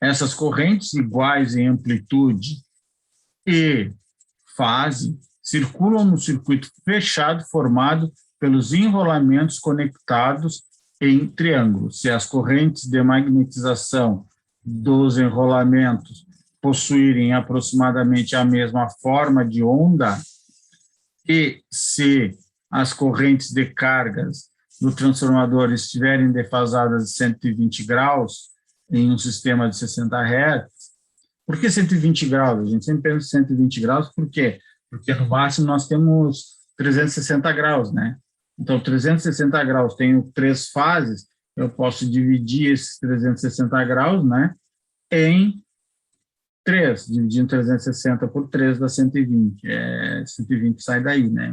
Essas correntes iguais em amplitude e fase circulam no circuito fechado formado pelos enrolamentos conectados em triângulo. Se as correntes de magnetização dos enrolamentos possuírem aproximadamente a mesma forma de onda e se as correntes de cargas do transformador estiverem defasadas de 120 graus em um sistema de 60 Hz, por que 120 graus? A gente sempre pensa em 120 graus, por quê? Porque no máximo nós temos 360 graus, né? Então, 360 graus, tenho 3 fases, eu posso dividir esses 360 graus, né, em 3, dividindo 360 por 3 dá 120. 120 sai daí, né?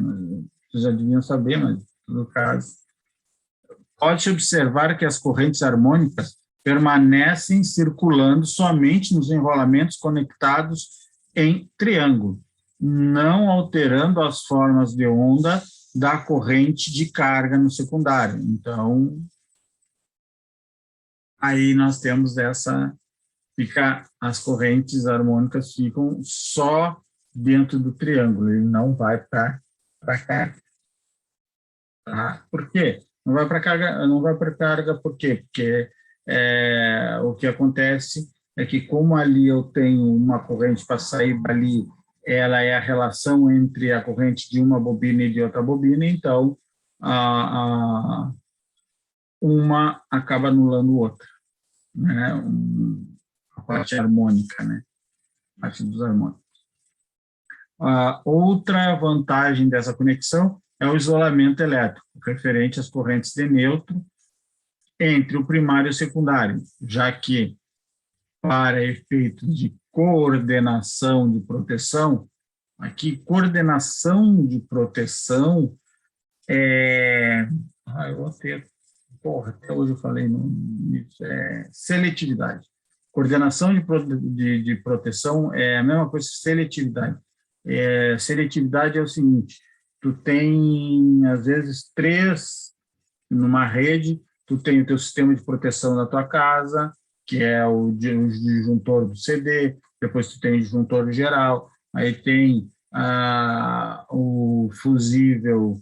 Vocês já deviam saber, mas no caso. Pode-se observar que as correntes harmônicas permanecem circulando somente nos enrolamentos conectados em triângulo, não alterando as formas de onda da corrente de carga no secundário. Então, aí nós temos as correntes harmônicas ficam só dentro do triângulo, ele não vai para carga. Tá? Por quê? Não vai para carga, por quê? Porque o que acontece é que, como ali eu tenho uma corrente para sair dali, ela é a relação entre a corrente de uma bobina e de outra bobina, então uma acaba anulando a outra, né? A parte harmônica, né? A parte dos harmônicos. Outra vantagem dessa conexão é o isolamento elétrico, referente às correntes de neutro entre o primário e o secundário, já que, para efeitos de coordenação de proteção, aqui, coordenação de proteção eu vou ter... até hoje eu falei nisso, seletividade. Coordenação de proteção é a mesma coisa que seletividade. Seletividade é o seguinte, tu tem, às vezes, 3 numa rede, tu tem o teu sistema de proteção da tua casa, que é o disjuntor do CD, depois tu tem o disjuntor geral, aí tem o fusível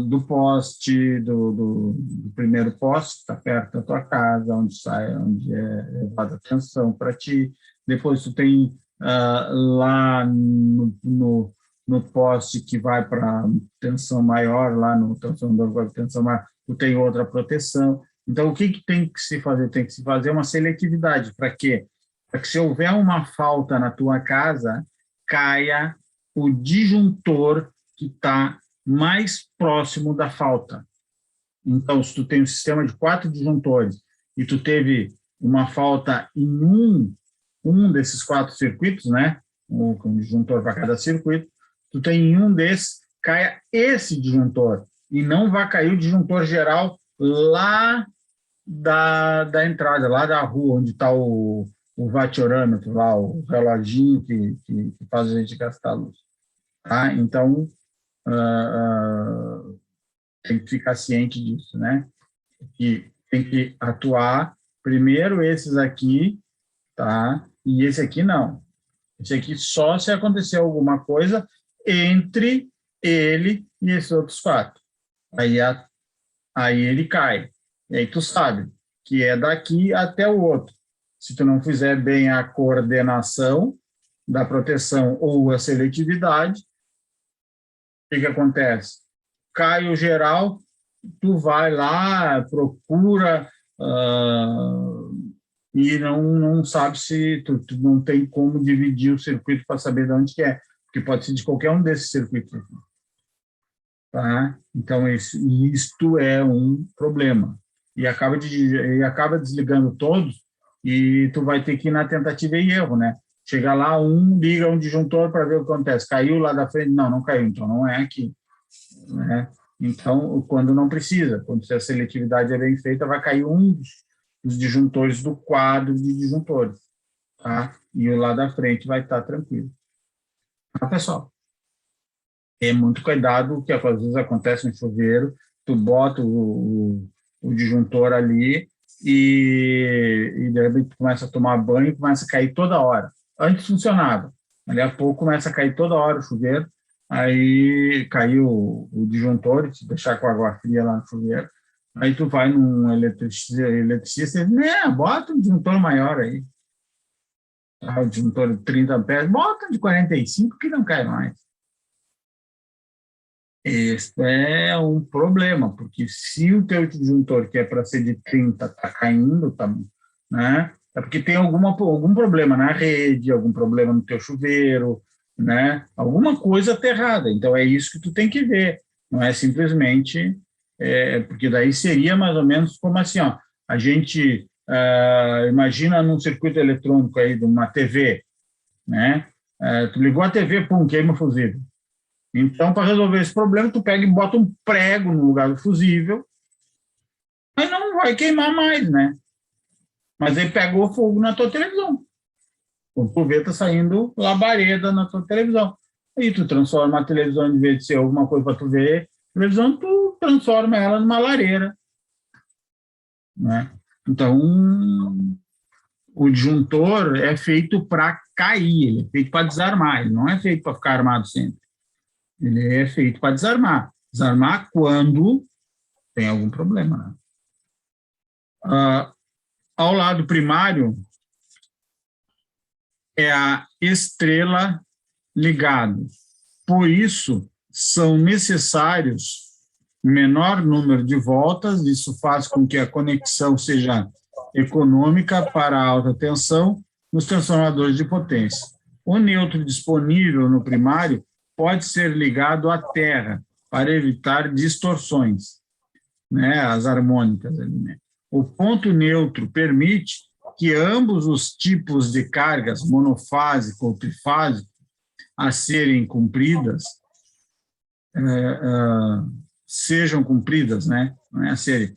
do poste, do primeiro poste, que está perto da tua casa, onde é levada a tensão para ti, depois tu tem lá no poste que vai para tensão maior, lá no transformador de tensão maior, tu tem outra proteção. Então, o que tem que se fazer? Tem que se fazer uma seletividade. Para quê? Para que, se houver uma falta na tua casa, caia o disjuntor que está mais próximo da falta. Então, se tu tem um sistema de 4 disjuntores e tu teve uma falta em um desses 4 circuitos, né? Um disjuntor para cada circuito, tu tem em um desses, caia esse disjuntor, e não vai cair o disjuntor geral lá da entrada, lá da rua, onde está o vatiorâmetro, lá, o reloginho que faz a gente gastar luz. Tá? Então, tem que ficar ciente disso, né? Que tem que atuar primeiro esses aqui, tá? E esse aqui não. Esse aqui só se acontecer alguma coisa entre ele e esses outros 4. Aí ele cai. E aí tu sabe que é daqui até o outro. Se tu não fizer bem a coordenação da proteção ou a seletividade, o que acontece? Cai o geral, tu vai lá, procura e não sabe se tu não tem como dividir o circuito para saber de onde que é, porque pode ser de qualquer um desses circuitos aqui. Tá? Então, isto é um problema. E acaba desligando todos, e tu vai ter que ir na tentativa e erro, né? Chega lá, liga um disjuntor para ver o que acontece. Caiu lá da frente? Não, não caiu, então não é aqui. Né? Então, quando não precisa, quando a seletividade é bem feita, vai cair um dos disjuntores do quadro de disjuntores. Tá? E o lá da frente vai estar tranquilo. Tá, pessoal? É muito cuidado, o que às vezes acontece no chuveiro, tu bota o disjuntor ali e de repente tu começa a tomar banho e começa a cair toda hora. Antes funcionava, daqui a pouco começa a cair toda hora o chuveiro, aí caiu o disjuntor, se deixar com água fria lá no chuveiro, aí tu vai num eletricista e diz, né, bota um disjuntor maior aí, tá? O disjuntor de 30 amperes, bota de 45 que não cai mais. Esse é um problema, porque se o teu disjuntor, que é para ser de 30, está caindo, tá, né? É porque tem algum problema na rede, algum problema no teu chuveiro, né? Alguma coisa está errada. Então, é isso que tu tem que ver. Não é simplesmente... porque daí seria mais ou menos como assim, ó, a gente imagina num circuito eletrônico aí de uma TV, né? Tu ligou a TV, pum, queima o fusível. Então, para resolver esse problema, tu pega e bota um prego no lugar do fusível, mas não vai queimar mais, né? Mas aí pegou fogo na tua televisão. Quando tu vê, tá saindo labareda na tua televisão. Aí tu transforma a televisão, em vez de ser alguma coisa para tu ver, a televisão, tu transforma ela numa lareira, né? Então, o disjuntor é feito para cair, ele é feito para desarmar, ele não é feito para ficar armado sempre. Ele é feito para desarmar. Desarmar quando tem algum problema. Né? Ao lado primário é a estrela ligada. Por isso, são necessários menor número de voltas, isso faz com que a conexão seja econômica para a alta tensão nos transformadores de potência. O neutro disponível no primário pode ser ligado à terra para evitar distorções, né, as harmônicas ali, né? O ponto neutro permite que ambos os tipos de cargas, monofásico ou trifásico, a serem cumpridas, sejam cumpridas, né? Não é a serem,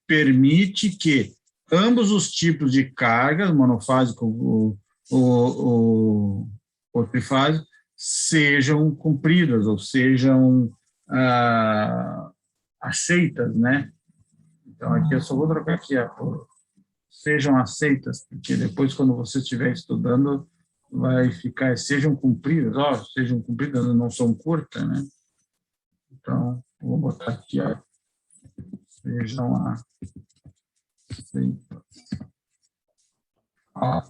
permite que ambos os tipos de cargas, monofásico ou trifásico, sejam cumpridas ou sejam aceitas, né? Então, aqui eu só vou trocar aqui, sejam aceitas, porque depois, quando você estiver estudando, vai ficar, sejam cumpridas, sejam cumpridas, não são curtas, né? Então, vou botar aqui, sejam aceitas.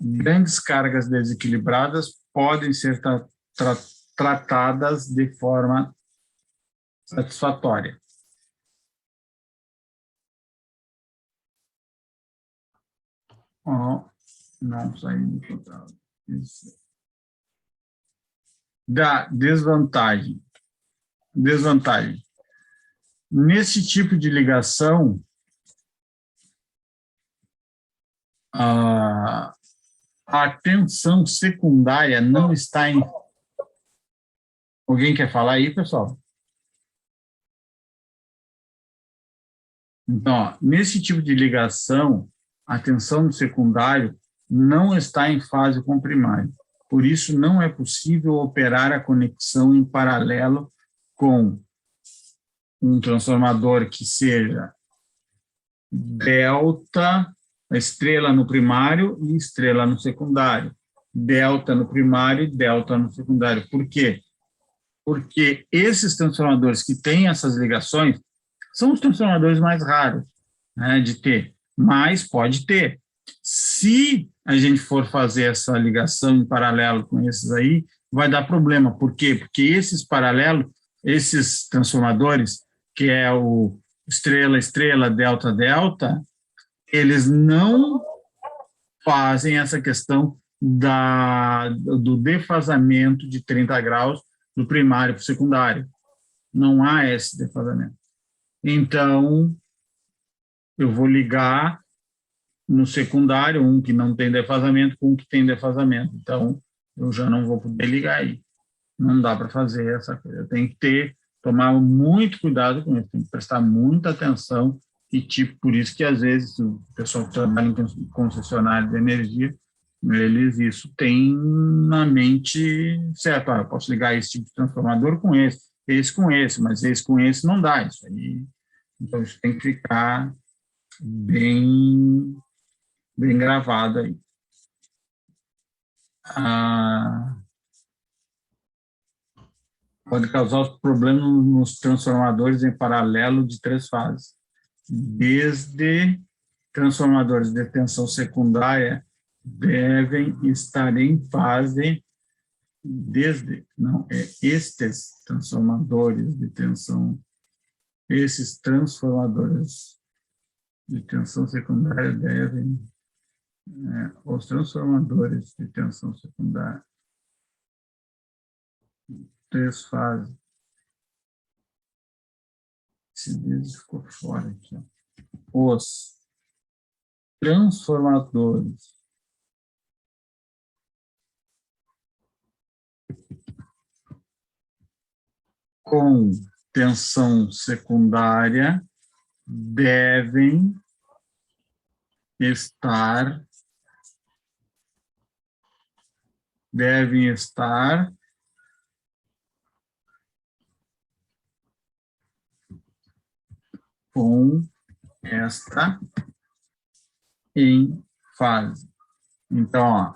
Grandes cargas desequilibradas podem ser tratadas de forma satisfatória. Não saiu do total. Da desvantagem. Nesse tipo de ligação, a tensão secundária não está em... Alguém quer falar aí, pessoal? Então, nesse tipo de ligação, a tensão do secundário não está em fase com o primário. Por isso, não é possível operar a conexão em paralelo com um transformador que seja delta, estrela no primário e estrela no secundário. Delta no primário e delta no secundário. Por quê? Porque esses transformadores que têm essas ligações são os transformadores mais raros, né, de ter, mas pode ter. Se a gente for fazer essa ligação em paralelo com esses aí, vai dar problema. Por quê? Porque esses paralelos, esses transformadores, que é o estrela, estrela, delta, delta, eles não fazem essa questão do defasamento de 30 graus do primário para o secundário. Não há esse defasamento. Então, eu vou ligar no secundário, um que não tem defasamento com um que tem defasamento. Então, eu já não vou poder ligar aí. Não dá para fazer essa coisa. Tem que tomar muito cuidado com isso, tem que prestar muita atenção e, tipo, por isso que, às vezes, o pessoal que trabalha em concessionária de energia, eles isso tem na mente certo, eu posso ligar esse tipo de transformador com esse com esse, mas esse com esse não dá, isso aí. Então, isso tem que ficar bem gravado aí. Pode causar problemas nos transformadores em paralelo de 3 fases, desde transformadores de tensão secundária devem estar em fase estes transformadores de tensão, esses transformadores de tensão secundária devem, os transformadores de tensão secundária, 3 fases, esse desde ficou fora aqui, ó. Os transformadores com tensão secundária devem estar com esta em fase. Então, ó,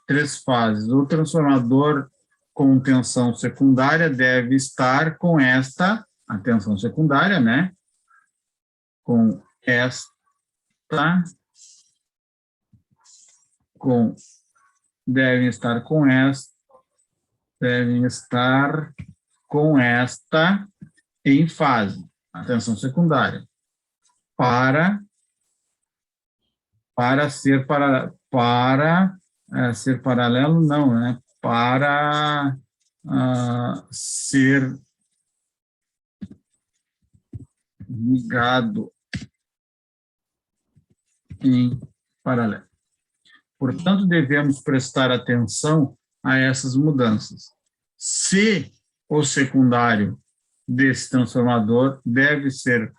3 fases. O transformador com tensão secundária deve estar com esta, a tensão secundária, né? Com esta, devem estar com esta em fase, a tensão secundária, para ser ser paralelo, não, né? Para ser ligado em paralelo. Portanto, devemos prestar atenção a essas mudanças. Se o secundário desse transformador deve ser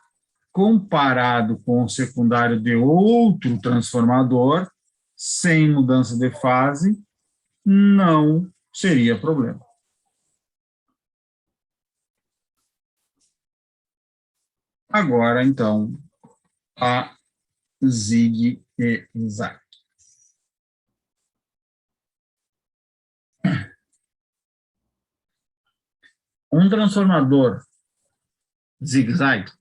comparado com o secundário de outro transformador, sem mudança de fase, não seria problema. Agora, então, a zig e zag. Um transformador zigue-zague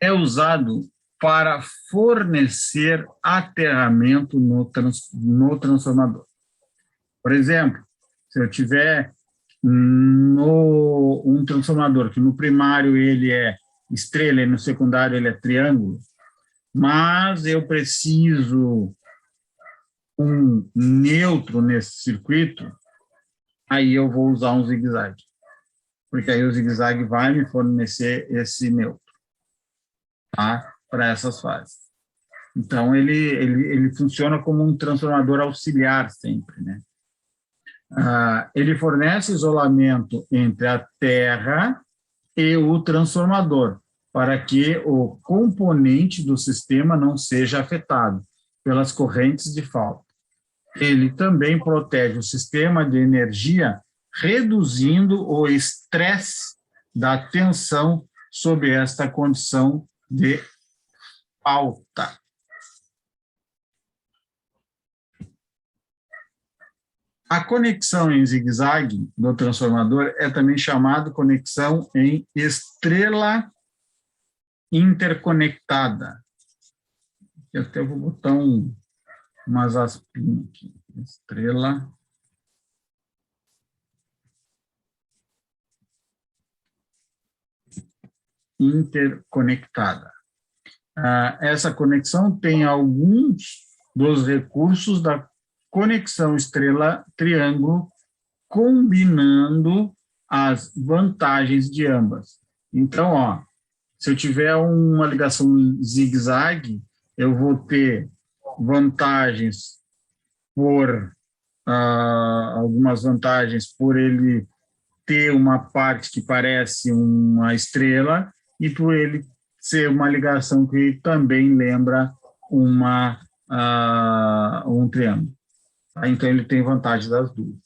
é usado para fornecer aterramento no transformador. Por exemplo, se eu tiver um transformador que no primário ele é estrela e no secundário ele é triângulo, mas eu preciso um neutro nesse circuito, aí eu vou usar um zigue-zague, porque aí o zigue-zague vai me fornecer esse neutro, tá? Para essas fases. Então, ele funciona como um transformador auxiliar sempre, né? Ele fornece isolamento entre a terra e o transformador, para que o componente do sistema não seja afetado pelas correntes de falta. Ele também protege o sistema de energia, reduzindo o estresse da tensão sob esta condição de falta. A conexão em zigue-zague do transformador é também chamada conexão em estrela interconectada. Eu até vou botar umas aspinhas aqui. Estrela interconectada. Essa conexão tem alguns dos recursos da conexão estrela-triângulo, combinando as vantagens de ambas. Então, Se eu tiver uma ligação zigue-zague, eu vou ter vantagens algumas vantagens por ele ter uma parte que parece uma estrela e por ele ser uma ligação que também lembra um triângulo. Tá? Então, ele tem vantagem das duas.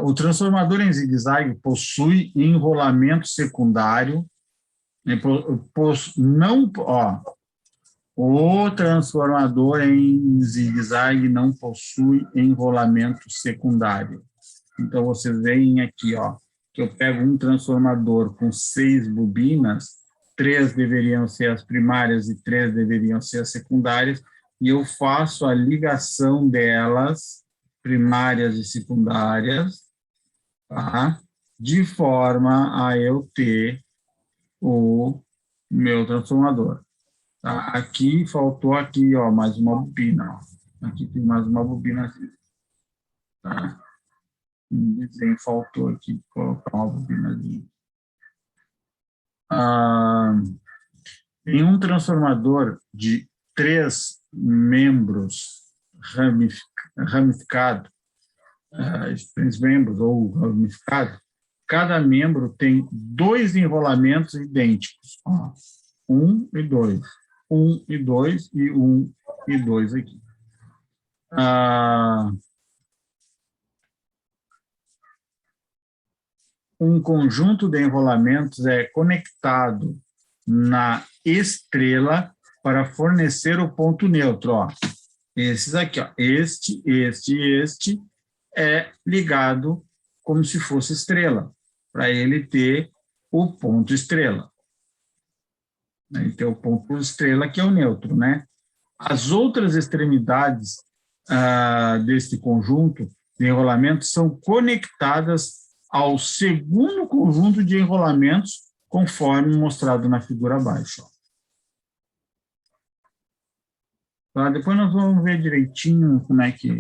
O transformador em zigue-zague possui enrolamento secundário. O transformador em zigue-zague não possui enrolamento secundário. Então, vocês veem aqui, que eu pego um transformador com 6 bobinas, 3 deveriam ser as primárias e 3 deveriam ser as secundárias, e eu faço a ligação delas, primárias e secundárias, tá? De forma a eu ter o meu transformador. Tá? Aqui faltou mais uma bobina. Aqui tem mais uma bobina. Tá? O desenho faltou aqui colocar uma bobinazinha. Em um transformador de 3 membros ramificados, 3 membros ou ramificados, cada membro tem 2 enrolamentos idênticos. 1 e 2. 1 e 2 e 1 e 2 aqui. Um conjunto de enrolamentos é conectado na estrela para fornecer o ponto neutro. Esses aqui, este é ligado como se fosse estrela, para ele ter o ponto estrela. Ele tem o ponto estrela, que é o neutro, né? As outras extremidades deste conjunto de enrolamentos são conectadas ao segundo conjunto de enrolamentos, conforme mostrado na figura abaixo. Tá? Depois nós vamos ver direitinho como é que é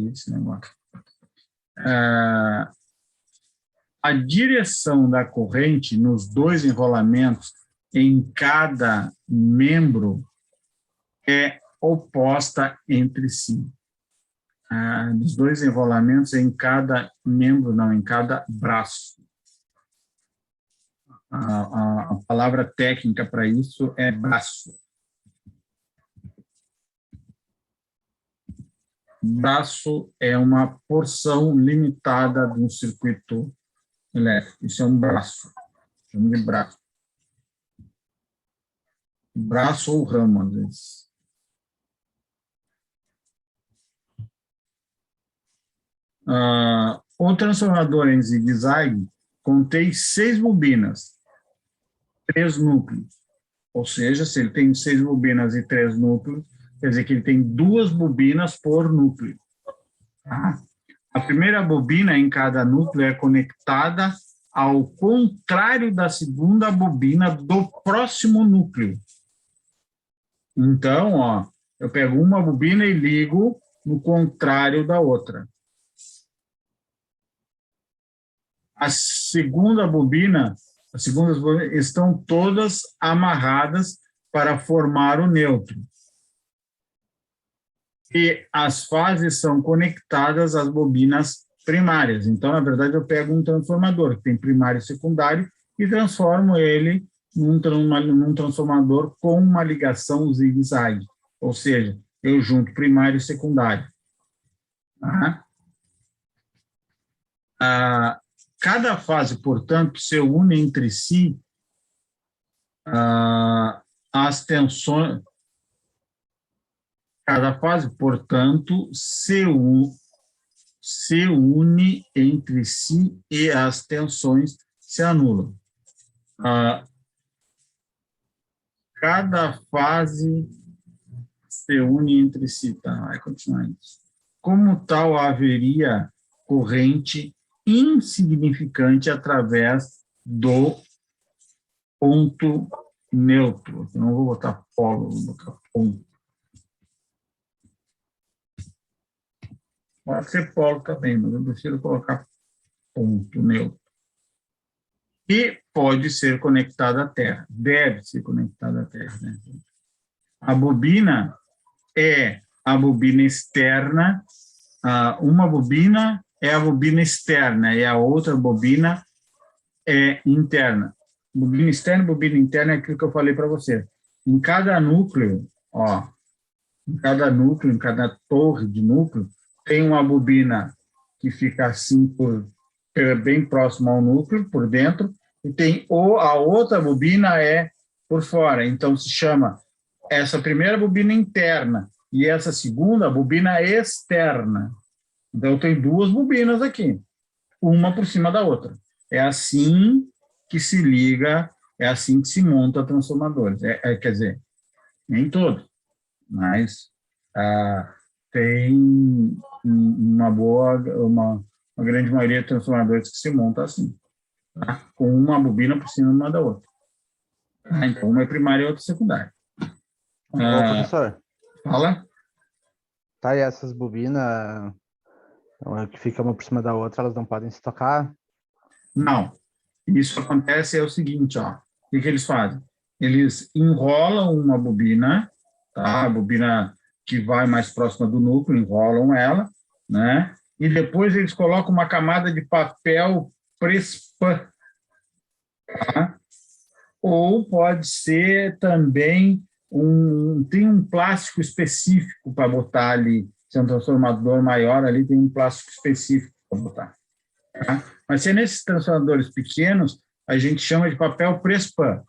esse negócio. A direção da corrente nos 2 enrolamentos em cada membro é oposta entre si. Dos 2 enrolamentos em cada membro, não, em cada braço. A palavra técnica para isso é braço. Braço é uma porção limitada de um circuito elétrico. Isso é um braço. Chama de braço. Braço ou ramo, às vezes. O transformador em zigue-zague contém 6 bobinas, 3 núcleos. Ou seja, se ele tem 6 bobinas e 3 núcleos, quer dizer que ele tem 2 bobinas por núcleo. Tá? A primeira bobina em cada núcleo é conectada ao contrário da segunda bobina do próximo núcleo. Então, eu pego uma bobina e ligo no contrário da outra. As segundas bobinas estão todas amarradas para formar o neutro. E as fases são conectadas às bobinas primárias. Então, na verdade, eu pego um transformador que tem primário e secundário e transformo ele num transformador com uma ligação zigue-zague. Ou seja, eu junto primário e secundário. Tá? Cada fase, portanto, se une entre si as tensões. Cada fase, portanto, se une entre si e as tensões se anulam. Cada fase se une entre si. Tá, vai continuar isso. Como tal, haveria corrente insignificante através do ponto neutro. Eu não vou botar polo, vou botar ponto. Pode ser polo também, mas eu prefiro colocar ponto neutro. e pode ser conectada à Terra, deve ser conectada à Terra. Né? A bobina é a bobina externa, uma bobina é a bobina externa e a outra bobina é interna. Bobina externa e bobina interna é aquilo que eu falei para você. Em cada núcleo, em cada torre de núcleo, tem uma bobina que fica assim bem próximo ao núcleo, por dentro, e tem a outra bobina é por fora. Então, se chama essa primeira bobina interna e essa segunda bobina externa. Então, tem duas bobinas aqui, uma por cima da outra. É assim que se liga, é assim que se monta transformadores. Quer dizer, nem todos, mas tem uma grande maioria de transformadores que se monta assim, tá? Com uma bobina por cima uma da outra. Então, uma é primária e outra é secundária. Ô, professor, Fala? tá, e essas bobinas que ficam uma por cima da outra, elas não podem se tocar? Não. Isso acontece o seguinte, ó. O que eles fazem? Eles enrolam uma bobina, tá? A bobina que vai mais próxima do núcleo, enrolam ela, né? E depois eles colocam uma camada de papel Prespan, tá? Ou pode ser também tem um plástico específico para botar ali. Se é um transformador maior, ali tem um plástico específico para botar. Tá? Mas se é nesses transformadores pequenos, a gente chama de papel Prespan.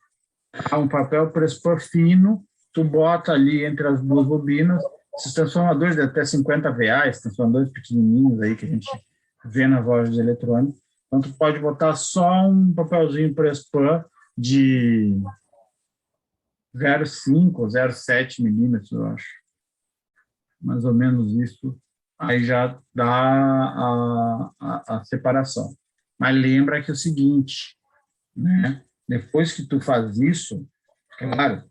Tá? Um papel Prespan fino, tu bota ali entre as duas bobinas. Esses transformadores de até R$50, transformadores pequenininhos aí que a gente vê nas lojas de eletrônica. Então, tu pode botar só um papelzinho Prespan de 0,5 ou 0,7 milímetros, eu acho. Mais ou menos isso. Aí já dá a separação. Mas lembra que é o seguinte, né? Depois que tu faz isso, claro,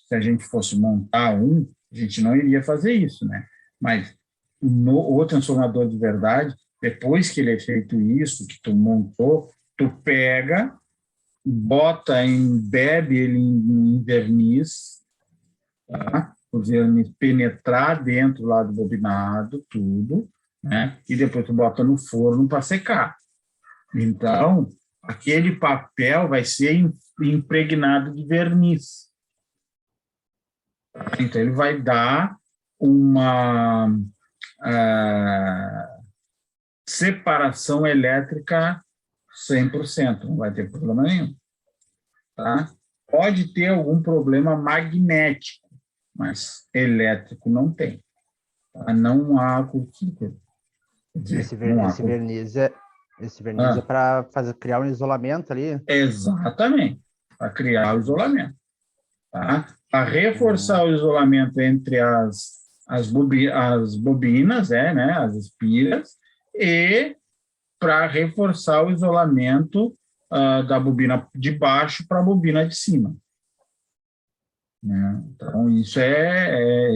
se a gente fosse montar a gente não iria fazer isso, né? Mas o transformador de verdade, depois que ele é feito isso, que tu montou, tu pega, embebe ele em verniz, tá? O verniz penetrar dentro lá do bobinado, tudo, né? E depois tu bota no forno para secar. Então, aquele papel vai ser impregnado de verniz. Então, ele vai dar uma separação elétrica 100%, não vai ter problema nenhum. Tá? Pode ter algum problema magnético, mas elétrico não tem. Tá? Não há curto-circuito. Esse verniz é para criar um isolamento ali? Exatamente, para criar o isolamento. Tá? Para reforçar o isolamento entre as bobinas, né, as espiras, e para reforçar o isolamento da bobina de baixo para a bobina de cima. Né? Então, isso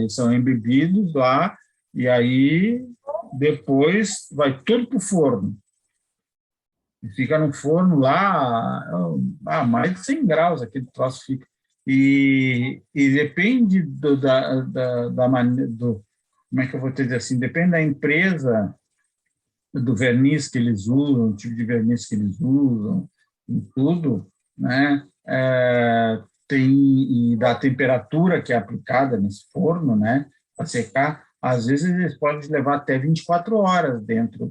são embebidos lá, e aí depois vai tudo para o forno. E fica no forno lá a mais de 100 graus, aquele troço fica. E depende da maneira, como é que eu vou te dizer assim, depende da empresa, do verniz que eles usam, o tipo de verniz que eles usam, e tudo, né? E da temperatura que é aplicada nesse forno, né? Para secar, às vezes eles podem levar até 24 horas dentro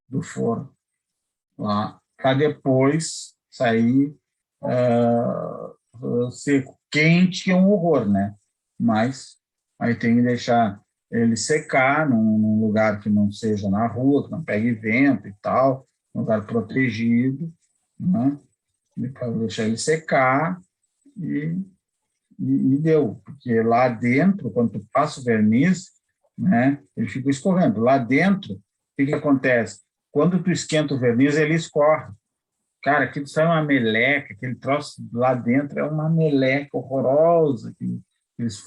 do forno, lá, para depois sair seco. Quente é um horror, né? Mas aí tem que deixar ele secar num lugar que não seja na rua, que não pegue vento e tal, um lugar protegido, né? Para deixar ele secar e deu. Porque lá dentro, quando tu passa o verniz, né, ele fica escorrendo. Lá dentro, o que acontece? Quando tu esquenta o verniz, ele escorre. Cara, aquilo sai uma meleca, aquele troço lá dentro é uma meleca horrorosa. Eles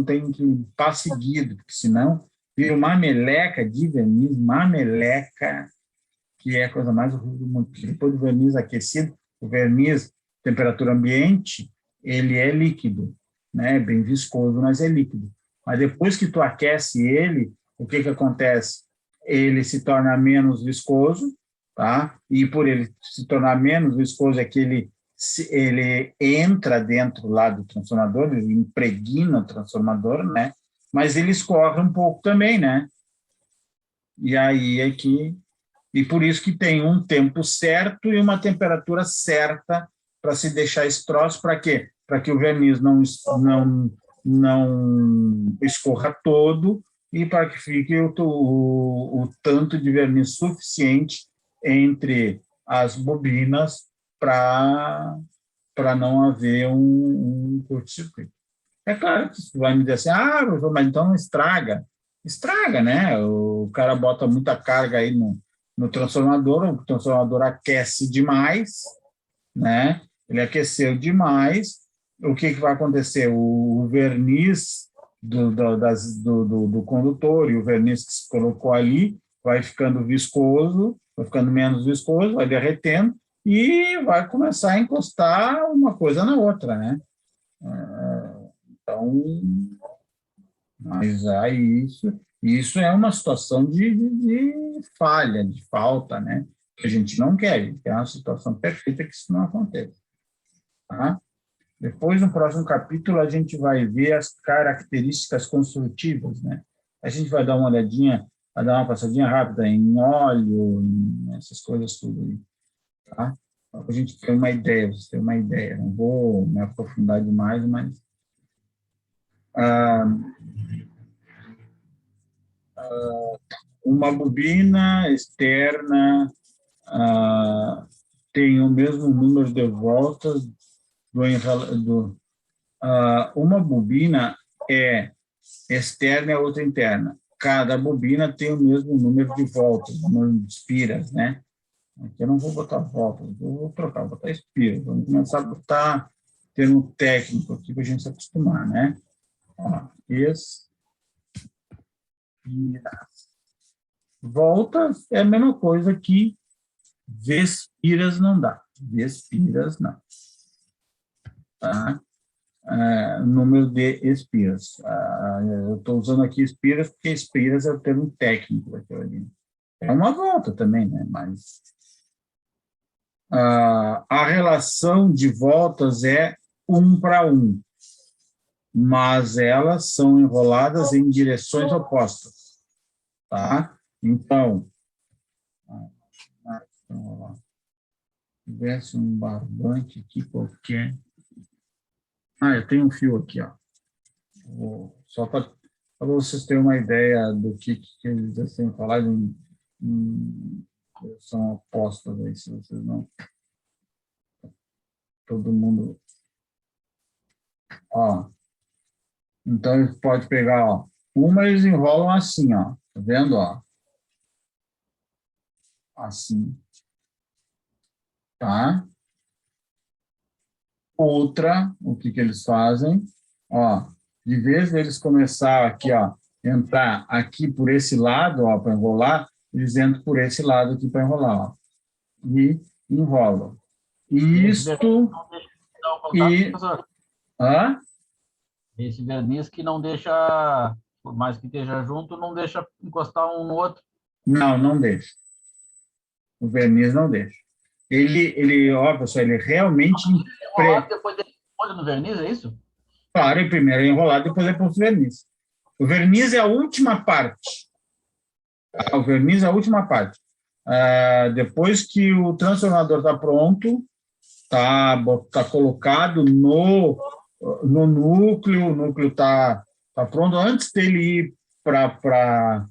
tem que limpar seguido, porque senão vira uma meleca de verniz, uma meleca que é a coisa mais horrível do mundo. Porque depois do verniz aquecido, o verniz, temperatura ambiente, ele é líquido, né? Bem viscoso, mas é líquido. Mas depois que tu aquece ele, o que acontece? Ele se torna menos viscoso, tá? E por ele se tornar menos viscoso é que ele entra dentro lá do transformador, ele impregna o transformador, né? Mas ele escorre um pouco também, né? E aí é que... E por isso que tem um tempo certo e uma temperatura certa para se deixar esse troço, para quê? Para que o verniz não escorra todo e para que fique o tanto de verniz suficiente entre as bobinas para não haver um curto-circuito. É claro que você vai me dizer assim, mas então não estraga. Estraga, né? O cara bota muita carga aí no transformador, o transformador aquece demais, né? Ele aqueceu demais, o que vai acontecer? O verniz do condutor e o verniz que se colocou ali vai ficando viscoso, vai ficando menos viscoso, vai derretendo e vai começar a encostar uma coisa na outra, né? Então, mas aí isso é uma situação de falha, de falta, né? Que a gente não quer, a gente quer uma situação perfeita que isso não aconteça. Tá? Depois, no próximo capítulo, a gente vai ver as características construtivas, né? A gente vai dar uma olhadinha, vai dar uma passadinha rápida em óleo, essas coisas tudo aí, tá? Para a gente ter uma ideia, vocês terem uma ideia. Não vou me aprofundar demais, mas... uma bobina externa tem o mesmo número de voltas uma bobina é externa e a outra interna. Cada bobina tem o mesmo número de voltas, número de espiras, né? Aqui eu não vou botar voltas, eu vou trocar, vou botar espiras. Vamos começar a botar termo técnico aqui para a gente se acostumar, né? Ó, espiras. Voltas é a mesma coisa que vespiras não dá. Vespiras não. Tá? Número de espiras. Eu estou usando aqui espiras porque espiras é o termo técnico daquilo ali. É uma volta também, né? Mas a relação de voltas é 1 para 1, mas elas são enroladas em direções opostas, tá? Então, se tivesse um barbante aqui qualquer... eu tenho um fio aqui, ó. Só para vocês terem uma ideia do que eles têm falado em são opostas aí, se vocês não... Todo mundo... Ó. Então, eles podem pegar, ó. Uma eles enrolam assim, ó. Tá vendo, ó? Assim. Tá? Outra, o que eles fazem? Ó, de vez deles começar aqui, ó, entrar aqui por esse lado, ó, para enrolar, eles entram por esse lado aqui para enrolar, ó. E enrolam. Isto e... Hã? Esse verniz que não deixa, por mais que esteja junto, não deixa encostar um no outro. Não deixa. O verniz não deixa. Ó, pessoal, ele realmente... Depois ele molha no verniz, é isso? Claro, e primeiro é enrolado, depois é posto verniz. O verniz é a última parte. O verniz é a última parte. Depois que o transformador está pronto, tá colocado no núcleo, o núcleo está pronto. Antes dele ir para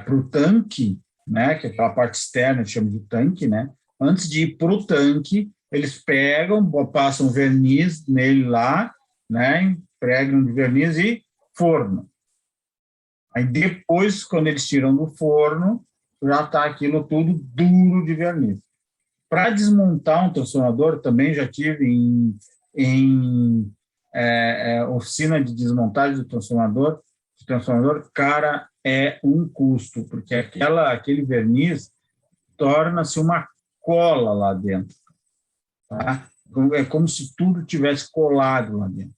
o tanque, né, que é aquela parte externa, que chama de tanque, né? Antes de ir para o tanque, eles pegam, passam verniz nele lá, né, pregam de verniz e forno. Aí depois, quando eles tiram do forno, já está aquilo tudo duro de verniz. Para desmontar um transformador, também já tive em oficina de desmontagem do transformador, cara, é um custo, porque aquele verniz, torna-se uma cola lá dentro. Tá? É como se tudo tivesse colado lá dentro.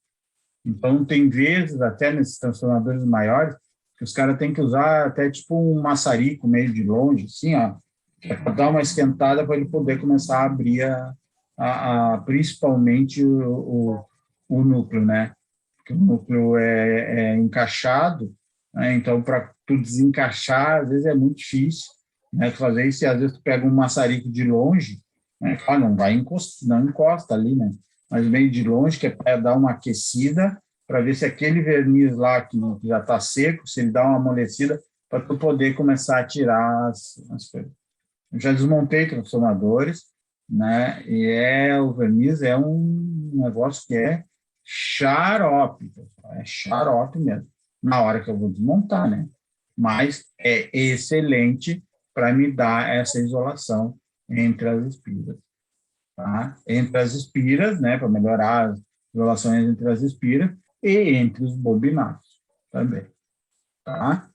Então, tem vezes, até nesses transformadores maiores, que os caras têm que usar até tipo um maçarico meio de longe, assim, ó, para dar uma esquentada para ele poder começar a abrir principalmente o núcleo, né? Porque o núcleo é encaixado, né? Então, para tu desencaixar, às vezes é muito difícil, né, fazer isso, e às vezes tu pega um maçarico de longe, né? Claro, não vai não encosta ali, né? Mas meio de longe, que é para dar uma aquecida, para ver se aquele verniz lá que já está seco, se ele dá uma amolecida, para tu poder começar a tirar as coisas. Eu já desmontei transformadores, né? E o verniz é um negócio que é xarope, pessoal, é xarope mesmo, na hora que eu vou desmontar, né? Mas é excelente para me dar essa isolação entre as espiras, tá? Entre as espiras, né? Para melhorar as isolações entre as espiras e entre os bobinados também, tá?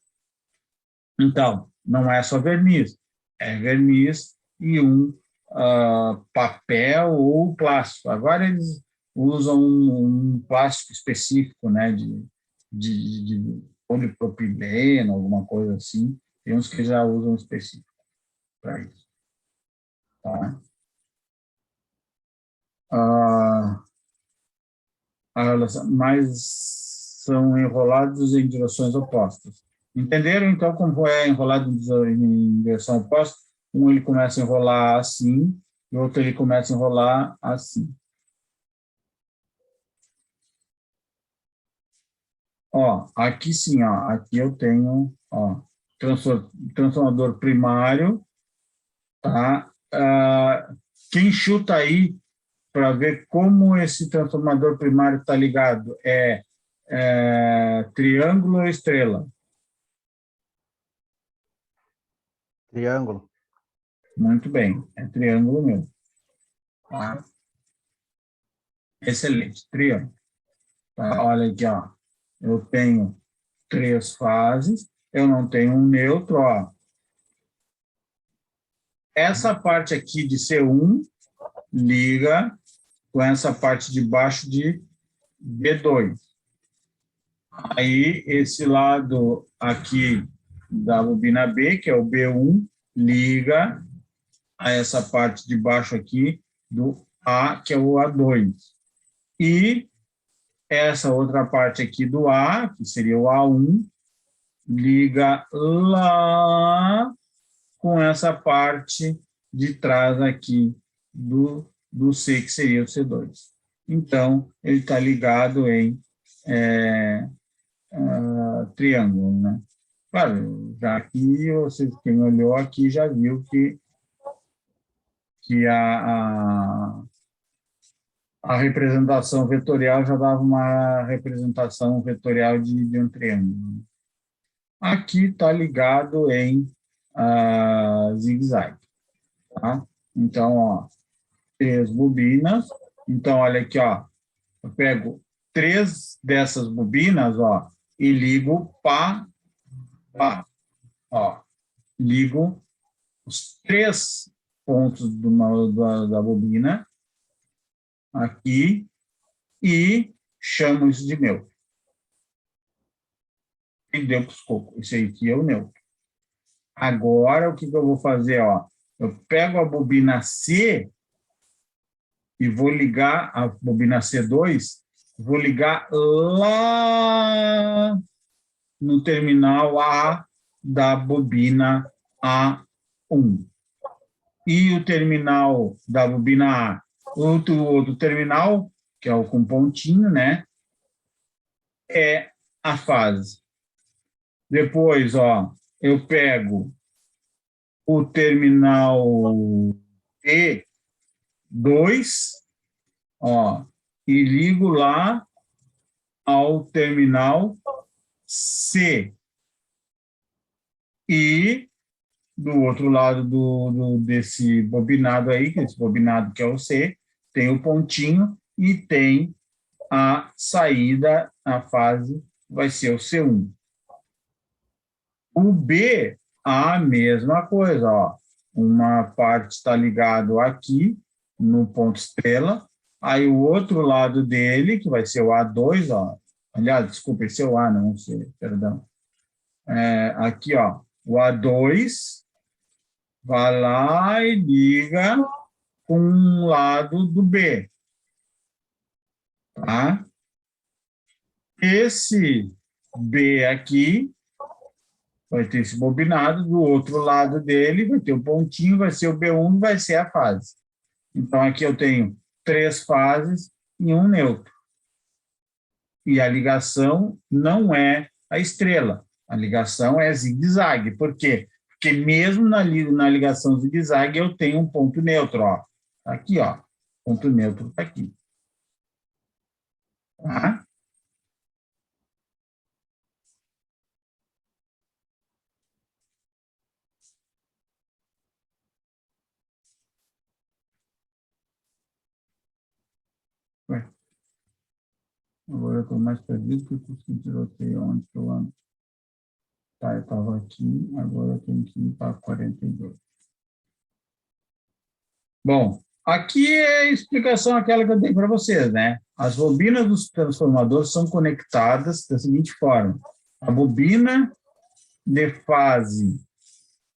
Então, não é só verniz, é verniz e um papel ou plástico. Agora eles usam um plástico específico, né, de polipropileno, alguma coisa assim. Tem uns que já usam específico para isso. Tá? Mas são enrolados em direções opostas. Entenderam, então, como é enrolado em direção oposta? Um ele começa a enrolar assim, e o outro ele começa a enrolar assim. Ó, aqui sim, ó, aqui eu tenho, ó, transformador primário, tá? Quem chuta aí para ver como esse transformador primário está ligado triângulo ou estrela? Triângulo. Muito bem, é triângulo mesmo. Tá? Excelente, triângulo. Tá? Olha aqui, ó. Eu tenho 3 fases, eu não tenho um neutro, ó. Essa parte aqui de C1 liga com essa parte de baixo de B2. Aí, esse lado aqui da bobina B, que é o B1, liga a essa parte de baixo aqui do A, que é o A2. E essa outra parte aqui do A, que seria o A1, liga lá com essa parte de trás aqui do C, que seria o C2. Então, ele está ligado em triângulo, né? Claro, já aqui, quem olhou aqui já viu que a representação vetorial já dava uma representação vetorial de um triângulo. Aqui está ligado em zigue-zague. Tá? Então, ó, 3 bobinas. Então, olha aqui, ó, eu pego 3 dessas bobinas, ó, e ligo pá, ó, ligo os 3 pontos da bobina aqui e chamo isso de neutro. E deu para os cocos. Esse aqui é o neutro. Agora, o que eu vou fazer? Ó, eu pego a bobina C e vou ligar a bobina C2, vou ligar lá no terminal A da bobina A1. E o terminal da bobina A, outro terminal, que é o com pontinho, né? É a fase. Depois, ó, eu pego o terminal E2, ó, e ligo lá ao terminal C. E do outro lado desse bobinado aí, esse bobinado que é o C, tem o pontinho e tem a saída, a fase vai ser o C1. O B, a mesma coisa, ó. uma parte está ligado aqui, no ponto estrela, aí o outro lado dele, que vai ser o A2, ó, aliás, desculpa, esse é o A, não sei, perdão. Aqui, ó, o A2 vai lá e liga com um lado do B, tá? Esse B aqui vai ter esse bobinado, do outro lado dele vai ter um pontinho, vai ser o B1, vai ser a fase. Então, aqui eu tenho 3 fases e um neutro. E a ligação não é a estrela, a ligação é zigue-zague. Por quê? Porque mesmo na ligação zigue-zague eu tenho um ponto neutro, ó. Aqui, ó. Ponto neutro está aqui. Tá? Ué. Agora eu estou mais perdido que eu tirotei onde que eu ando. Tá, eu estava aqui, agora eu tenho que ir para 42. Bom, aqui é a explicação aquela que eu dei para vocês, né? As bobinas dos transformadores são conectadas da seguinte forma. A bobina de fase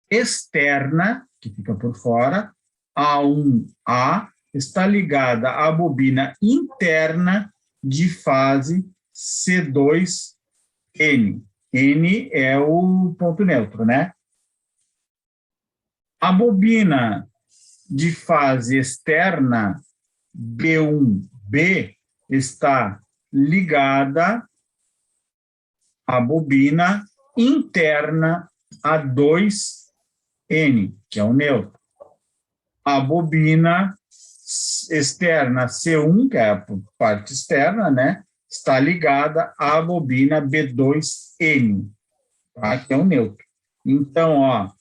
externa, que fica por fora, A1A, está ligada à bobina interna de fase C2N. N é o ponto neutro, né? A bobina de fase externa B1B está ligada à bobina interna A2N, que é o neutro. A bobina externa C1, que é a parte externa, né, está ligada à bobina B2N, tá, que é o neutro. Então, ó,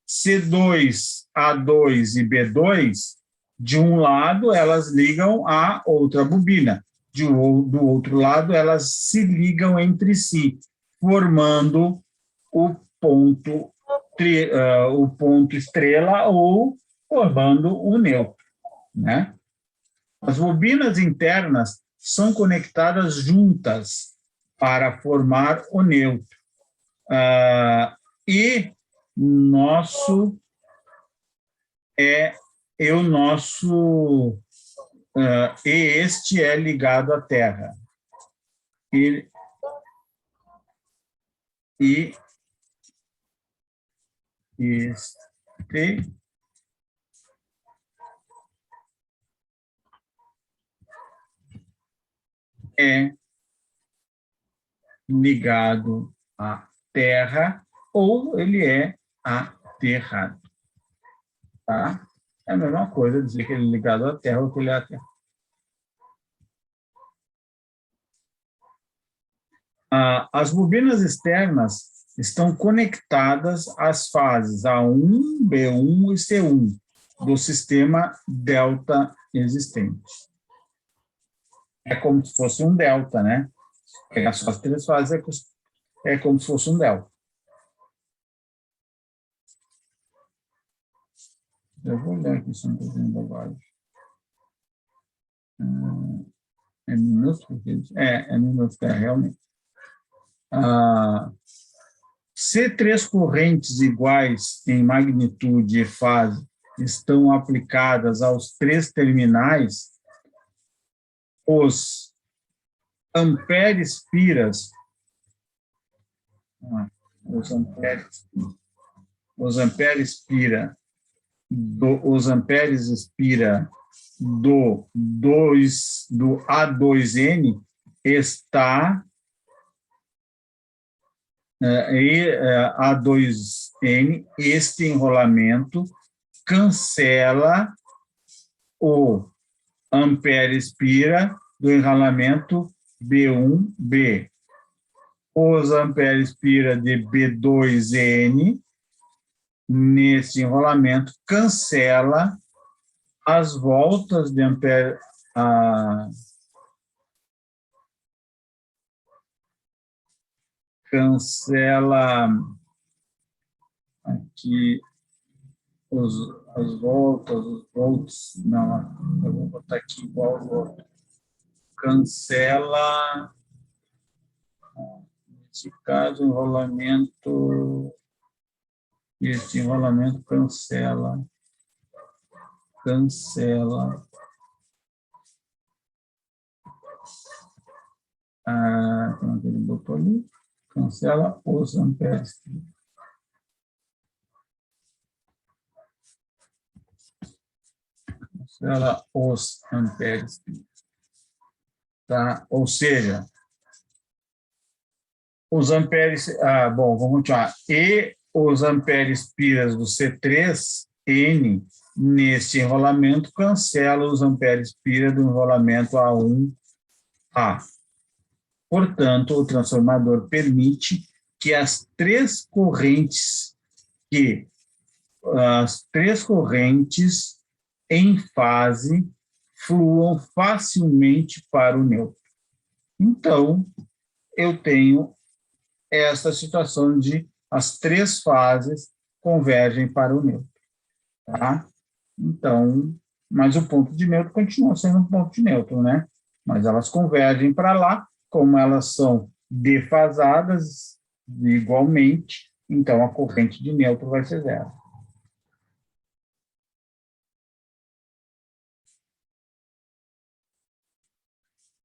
C2, A2 e B2, de um lado, elas ligam a outra bobina. Do outro lado, elas se ligam entre si, formando o ponto estrela ou formando o neutro, né? As bobinas internas são conectadas juntas para formar o neutro. E nosso este é ligado à Terra. E este é ligado à Terra ou ele é aterrado. Tá? É a mesma coisa dizer que ele é ligado à Terra ou que ele é aterrado. As bobinas externas estão conectadas às fases A1, B1 e C1 do sistema delta existente. É como se fosse um delta, né? Pegar só as 3 fases é como se fosse um delta. Eu vou olhar aqui se não estou vendo bobagem. É minúsculo? É minúsculo, realmente. Se 3 correntes iguais em magnitude e fase estão aplicadas aos 3 terminais, os amperes-piras, os amperes-espira do A2N está A2N, este enrolamento cancela o ampere-espira do enrolamento B1B. Os amperes-espira de B2N, nesse enrolamento, cancela as voltas de ampere, cancela aqui as voltas, os volts, não, eu vou botar aqui igual o outro. Cancela, nesse caso, enrolamento, esse enrolamento cancela, como é que ele botou ali? Cancela os amperes. Cancela os amperes. Tá? Ou seja, os amperes... bom, vamos continuar. E os amperes piras do C3N, nesse enrolamento, cancela os amperes pira do enrolamento A1A. Portanto, o transformador permite que as três correntes em fase fluam facilmente para o neutro. Então, eu tenho essa situação de as três fases convergem para o neutro. Tá? Então, mas o ponto de neutro continua sendo um ponto de neutro, né? Mas elas convergem para lá, como elas são defasadas igualmente, então a corrente de neutro vai ser zero.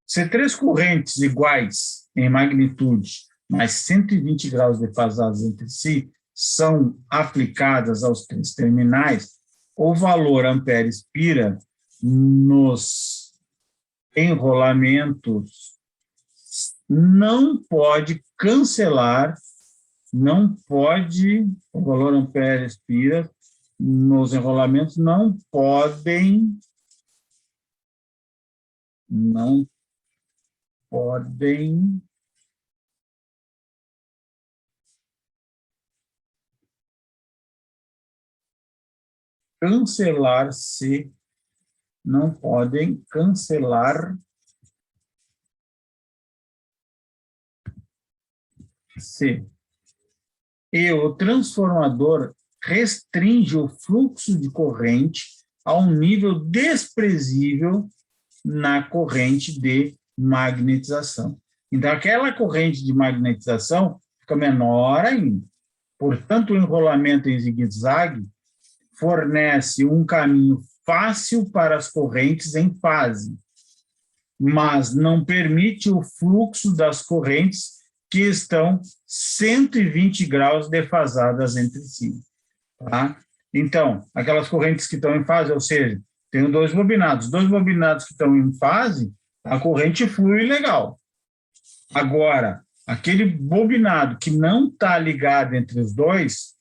Se três correntes iguais em magnitude, mas 120 graus defasadas entre si, são aplicadas aos três terminais, o valor amperes-pira nos enrolamentos não pode cancelar, o valor amperes-pira nos enrolamentos não podem cancelar-se, não podem cancelar-se. E o transformador restringe o fluxo de corrente a um nível desprezível na corrente de magnetização. Então, aquela corrente de magnetização fica menor ainda. Portanto, o enrolamento em zigue-zague fornece um caminho fácil para as correntes em fase, mas não permite o fluxo das correntes que estão 120 graus defasadas entre si. Tá? Então, aquelas correntes que estão em fase, ou seja, tenho dois bobinados que estão em fase, a corrente flui legal. Agora, aquele bobinado que não está ligado entre os dois,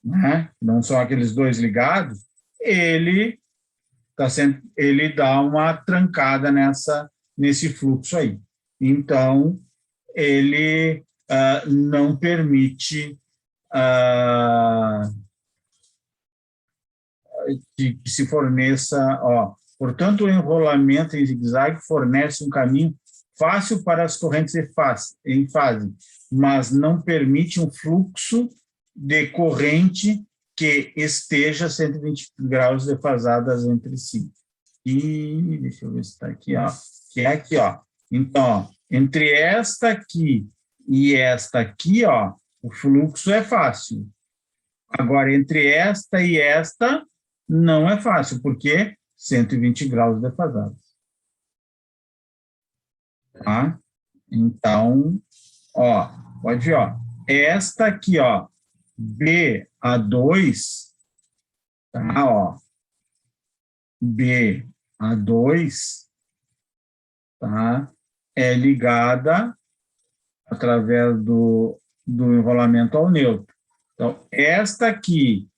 né, não são aqueles dois ligados, ele dá uma trancada nesse fluxo aí. Então, ele não permite que se forneça... Portanto, o enrolamento em zigue-zague fornece um caminho fácil para as correntes em fase, mas não permite um fluxo de corrente que esteja 120 graus defasadas entre si. E deixa eu ver se está aqui, que é aqui, Então, entre esta aqui e esta aqui, o fluxo é fácil. Agora, entre esta e esta, não é fácil, porque 120 graus defasados. Tá? Então, pode ver, esta aqui, BA2, tá, BA2, tá, é ligada através do enrolamento ao neutro. Então, esta aqui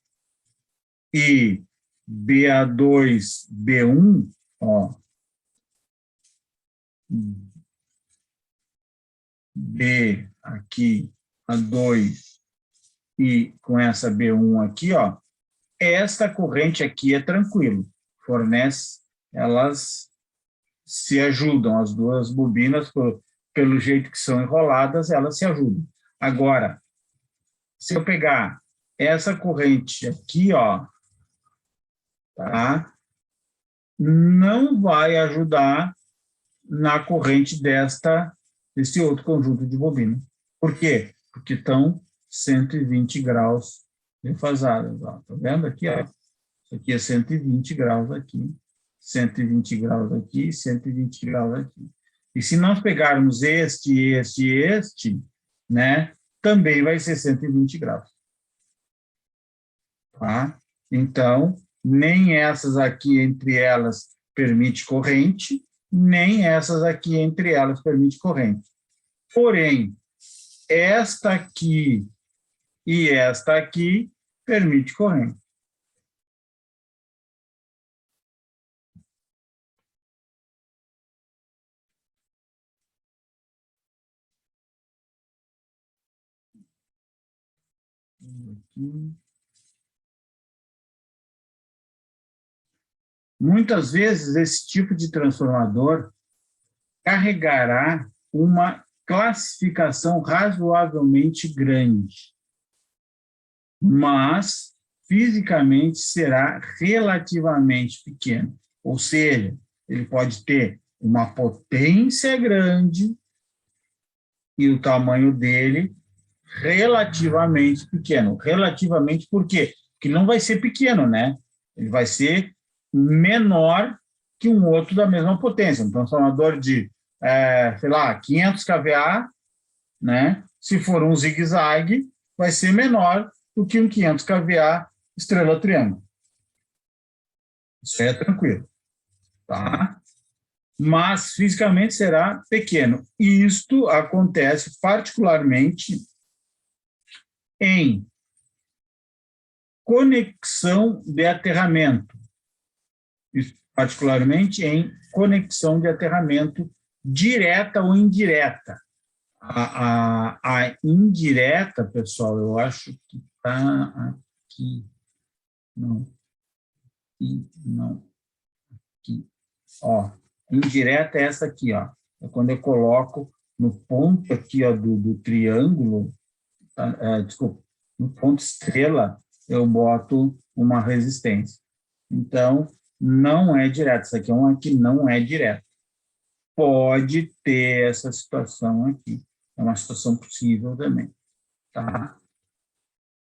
e BA2, B1, B aqui, A2, e com essa B1 aqui, esta corrente aqui é tranquilo, fornece, elas se ajudam, as duas bobinas, pelo jeito que são enroladas, elas se ajudam. Agora, se eu pegar essa corrente aqui, tá? Não vai ajudar na corrente desse outro conjunto de bobina. Por quê? Porque estão 120 graus defasadas. Ó. Tá vendo aqui? Ó? Isso aqui é 120 graus aqui, 120 graus aqui, 120 graus aqui. E se nós pegarmos este, né, também vai ser 120 graus. Tá? Então, nem essas aqui entre elas permite corrente, nem essas aqui entre elas permite corrente. Porém, esta aqui e esta aqui permite corrente. Aqui. Muitas vezes, esse tipo de transformador carregará uma classificação razoavelmente grande, mas fisicamente será relativamente pequeno. Ou seja, ele pode ter uma potência grande e o tamanho dele relativamente pequeno. Relativamente por quê? Porque não vai ser pequeno, né? Ele vai ser menor que um outro da mesma potência. Um transformador de, sei lá, 500 kVA, né? Se for um zigue-zague, vai ser menor do que um 500 kVA estrela-triângulo. Isso é tranquilo, tá? Mas fisicamente será pequeno. E isto acontece particularmente em conexão de aterramento, particularmente em conexão de aterramento direta ou indireta. A indireta, pessoal, eu acho que está aqui. Não. Aqui, não. Aqui. Ó, indireta é essa aqui, ó. É quando eu coloco no ponto aqui, ó, do triângulo, desculpa, no ponto estrela, eu boto uma resistência. Então, não é direto. Isso aqui é uma que não é direta. Pode ter essa situação aqui. É uma situação possível também. Tá?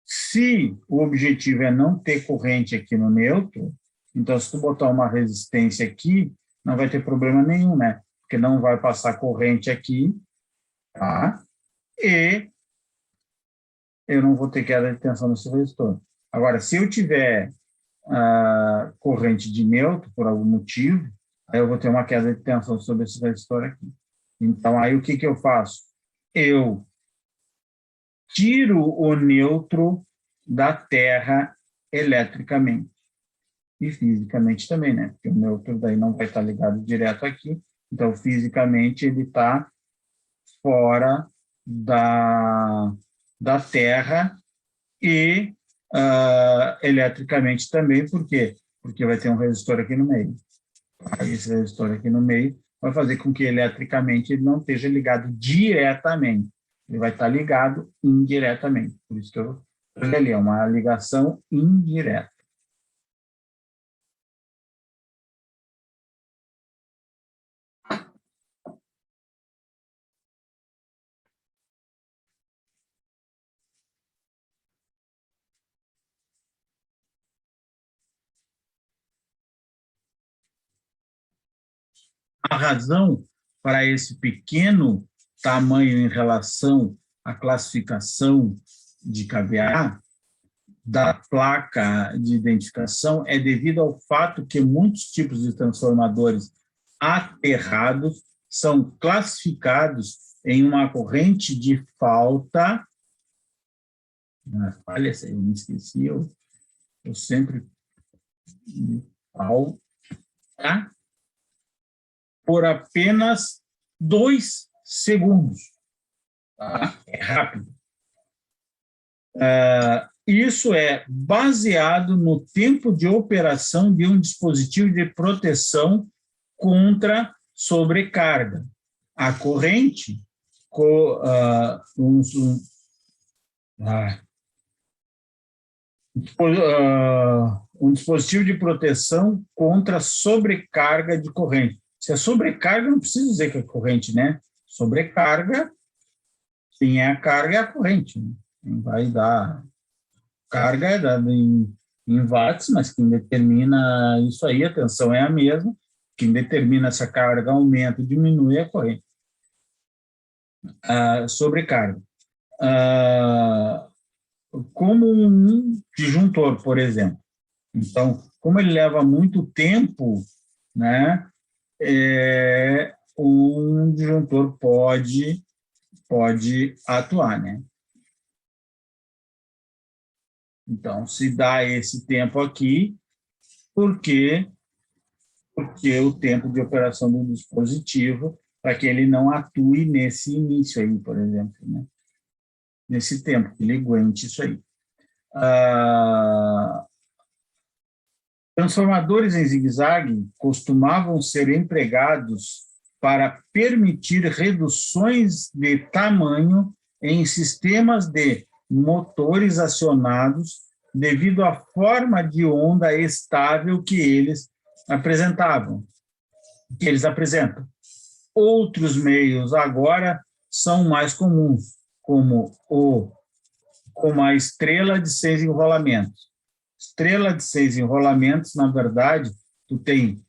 Se o objetivo é não ter corrente aqui no neutro, então, se tu botar uma resistência aqui, não vai ter problema nenhum, né? Porque não vai passar corrente aqui, tá? E eu não vou ter queda de tensão nesse resistor. Agora, se eu tiver corrente de neutro, por algum motivo, aí eu vou ter uma queda de tensão sobre esse resistor aqui. Então, aí o que eu faço? Eu tiro o neutro da Terra eletricamente. E fisicamente também, né? Porque o neutro daí não vai estar ligado direto aqui. Então, fisicamente, ele está fora da Terra e eletricamente também. Por quê? Porque vai ter um resistor aqui no meio. Aí esse resistor aqui no meio vai fazer com que eletricamente ele não esteja ligado diretamente. Ele vai estar ligado indiretamente. Por isso que eu falei ali, é uma ligação indireta. A razão para esse pequeno tamanho em relação à classificação de kVA da placa de identificação é devido ao fato que muitos tipos de transformadores aterrados são classificados em uma corrente de falta. Olha, eu me esqueci, eu sempre falta por apenas 2 segundos. Tá? É rápido. Isso é baseado no tempo de operação de um dispositivo de proteção contra sobrecarga. A corrente, um dispositivo de proteção contra sobrecarga de corrente. Se é sobrecarga, não precisa dizer que é corrente, né? Sobrecarga, quem é a carga é a corrente, né? Quem vai dar carga é dada em watts, mas quem determina isso aí, a tensão é a mesma, quem determina essa carga aumenta e diminui é a corrente. Sobrecarga. Como um disjuntor, por exemplo. Então, como ele leva muito tempo, né, um disjuntor pode atuar, né? Então, se dá esse tempo aqui, porque o tempo de operação do dispositivo, para que ele não atue nesse início aí, por exemplo, né? Nesse tempo, que ele aguente isso aí. Transformadores em zigue-zague costumavam ser empregados para permitir reduções de tamanho em sistemas de motores acionados devido à forma de onda estável que eles apresentam. Outros meios agora são mais comuns, como a estrela de 6 enrolamentos. Estrela de 6 enrolamentos, na verdade, tu tem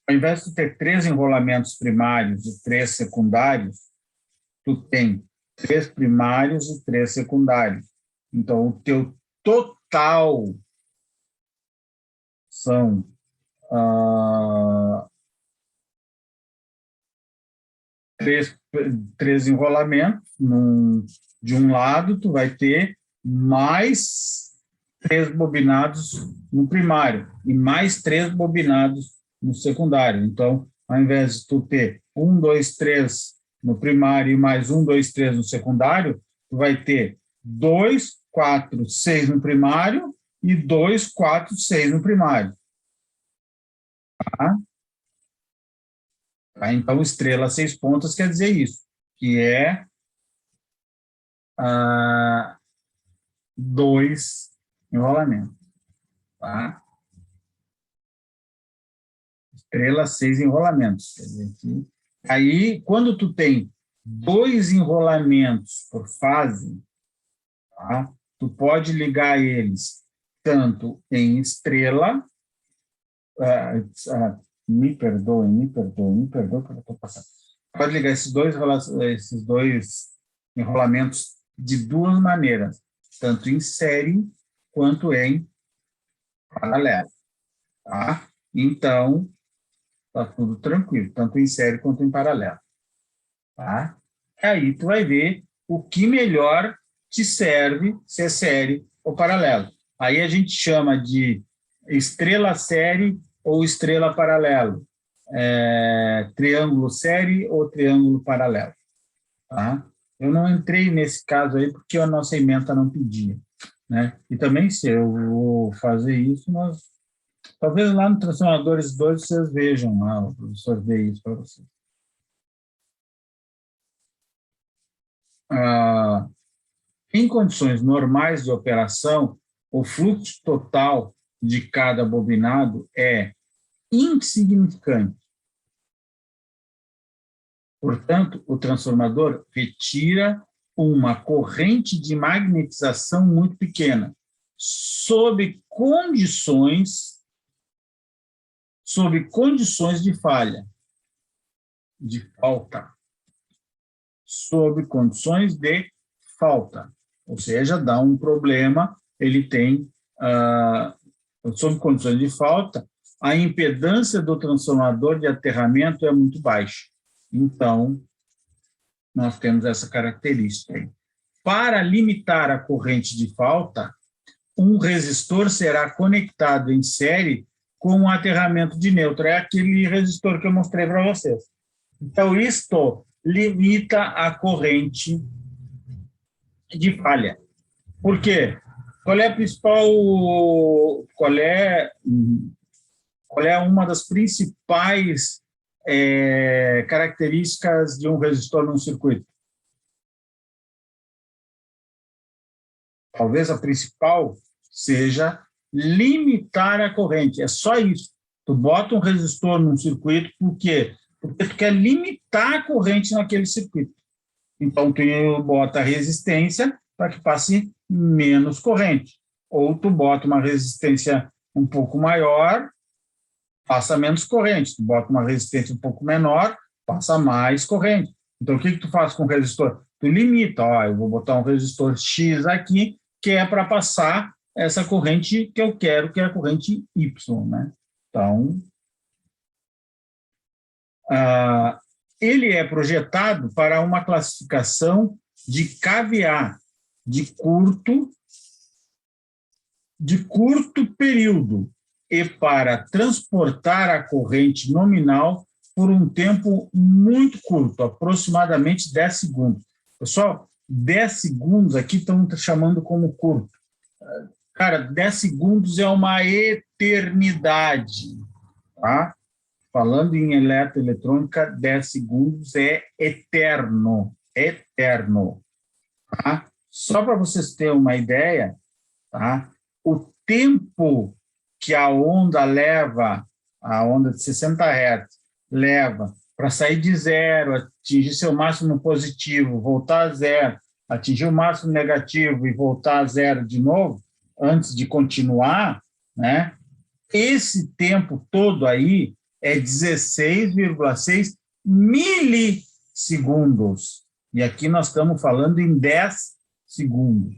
ao invés de ter 3 enrolamentos primários e 3 secundários, tu tem 3 primários e 3 secundários. Então, o teu total são 3 enrolamentos. De um lado, tu vai ter mais 3 bobinados no primário e mais 3 bobinados no secundário. Então, ao invés de tu ter 1, 2, 3 no primário e mais 1, 2, 3 no secundário, tu vai ter 2, 4, 6 no primário e 2, 4, 6 no primário. Tá? Então, estrela 6 pontas quer dizer isso, que é 2 enrolamentos. Tá? Estrela 6 enrolamentos. Quer dizer que aí, quando tu tem 2 enrolamentos por fase, tá? Tu pode ligar eles tanto em estrela, me perdoe que eu estou passando. Pode ligar esses dois enrolamentos de 2 maneiras, tanto em série quanto em paralelo. Tá? Então, está tudo tranquilo, tanto em série quanto em paralelo. Tá? Aí tu vai ver o que melhor te serve, se é série ou paralelo. Aí a gente chama de estrela série ou estrela paralelo, triângulo série ou triângulo paralelo. Tá? Eu não entrei nesse caso aí porque a nossa ementa não pedia, né? E também, se eu vou fazer isso, talvez lá no Transformadores 2 vocês vejam lá, o professor dê isso para vocês. Em condições normais de operação, o fluxo total de cada bobinado é insignificante. Portanto, o transformador retira uma corrente de magnetização muito pequena, sob condições de falha, de falta. Sob condições de falta. Ou seja, dá um problema, ele tem, sob condições de falta, a impedância do transformador de aterramento é muito baixa. Então, nós temos essa característica aí. Para limitar a corrente de falta, um resistor será conectado em série com um aterramento de neutro. É aquele resistor que eu mostrei para vocês. Então, isto limita a corrente de falha. Por quê? Qual é uma das principais características de um resistor num circuito? Talvez a principal seja limitar a corrente. É só isso. Tu bota um resistor num circuito, por quê? Porque tu quer limitar a corrente naquele circuito. Então, tu bota a resistência para que passe menos corrente. Ou tu bota uma resistência um pouco maior, passa menos corrente. Tu bota uma resistência um pouco menor, passa mais corrente. Então, o que tu faz com o resistor? Tu limita. Ó, eu vou botar um resistor X aqui, que é para passar essa corrente que eu quero, que é a corrente Y, né? Então, ele é projetado para uma classificação de KVA, de curto período, e para transportar a corrente nominal por um tempo muito curto, aproximadamente 10 segundos. Pessoal, 10 segundos aqui estão chamando como curto. Cara, 10 segundos é uma eternidade, tá? Falando em eletroeletrônica, 10 segundos é eterno, eterno. Tá? Só para vocês terem uma ideia, tá? O tempo que a onda leva, a onda de 60 Hz, leva para sair de zero, atingir seu máximo positivo, voltar a zero, atingir o máximo negativo e voltar a zero de novo, antes de continuar, né? Esse tempo todo aí é 16,6 milissegundos. E aqui nós estamos falando em 10 segundos.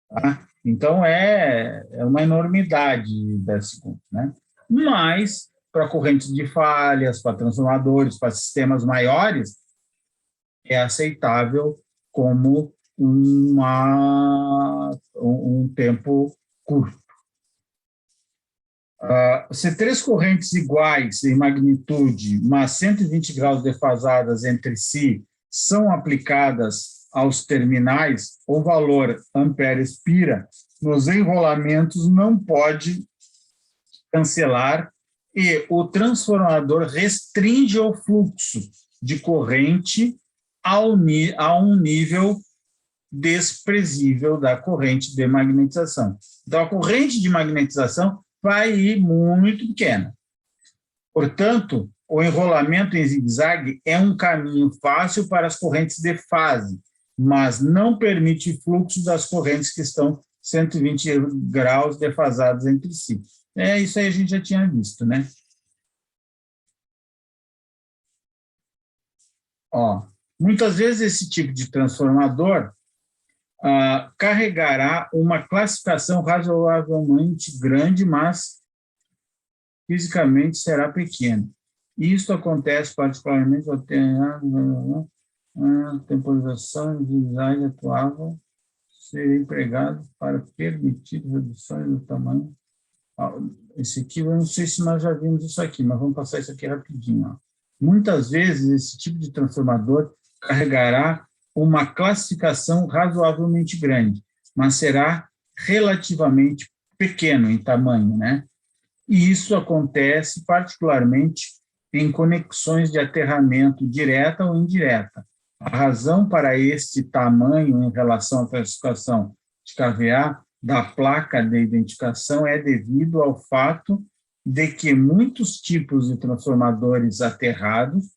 Tá? Então, é uma enormidade 10 segundos. Né? Mas, para correntes de falhas, para transformadores, para sistemas maiores, é aceitável como um tempo curto. Se três correntes iguais em magnitude, mas 120 graus defasadas entre si, são aplicadas aos terminais, o valor ampere-espira nos enrolamentos não pode cancelar e o transformador restringe o fluxo de corrente a um nível desprezível da corrente de magnetização. Então, a corrente de magnetização vai ir muito pequena. Portanto, o enrolamento em zigue-zague é um caminho fácil para as correntes de fase, mas não permite fluxo das correntes que estão 120 graus defasadas entre si. Isso aí a gente já tinha visto, né? Muitas vezes esse tipo de transformador carregará uma classificação razoavelmente grande, mas fisicamente será pequeno. Isso acontece particularmente quando a temporização de zigue-zague atuava ser empregado para permitir reduções do tamanho. Esse aqui, eu não sei se nós já vimos isso aqui, mas vamos passar isso aqui rapidinho. Muitas vezes, esse tipo de transformador carregará uma classificação razoavelmente grande, mas será relativamente pequeno em tamanho, né? E isso acontece particularmente em conexões de aterramento direta ou indireta. A razão para este tamanho em relação à classificação de KVA da placa de identificação é devido ao fato de que muitos tipos de transformadores aterrados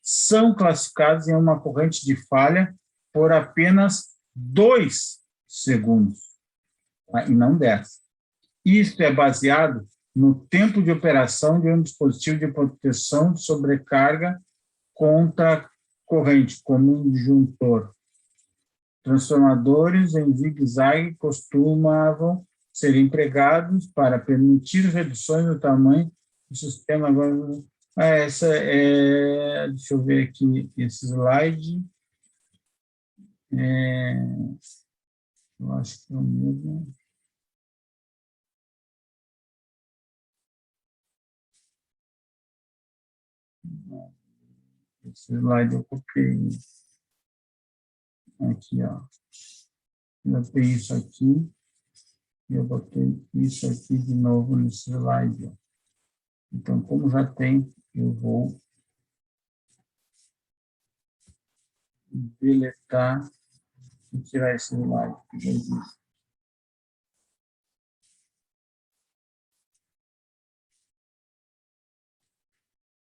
são classificados em uma corrente de falha por apenas 2 segundos, e não 10. Isso é baseado no tempo de operação de um dispositivo de proteção de sobrecarga contra corrente, como um disjuntor. Transformadores em zigue-zague costumavam ser empregados para permitir reduções no tamanho do sistema. Agora, deixa eu ver aqui esse slide. Eu acho que é o mesmo. Esse slide eu copiei. Aqui, ó. Eu botei isso aqui. E eu botei isso aqui de novo nesse slide. Ó. Então, como já tem, eu vou deletar e tirar esse slide.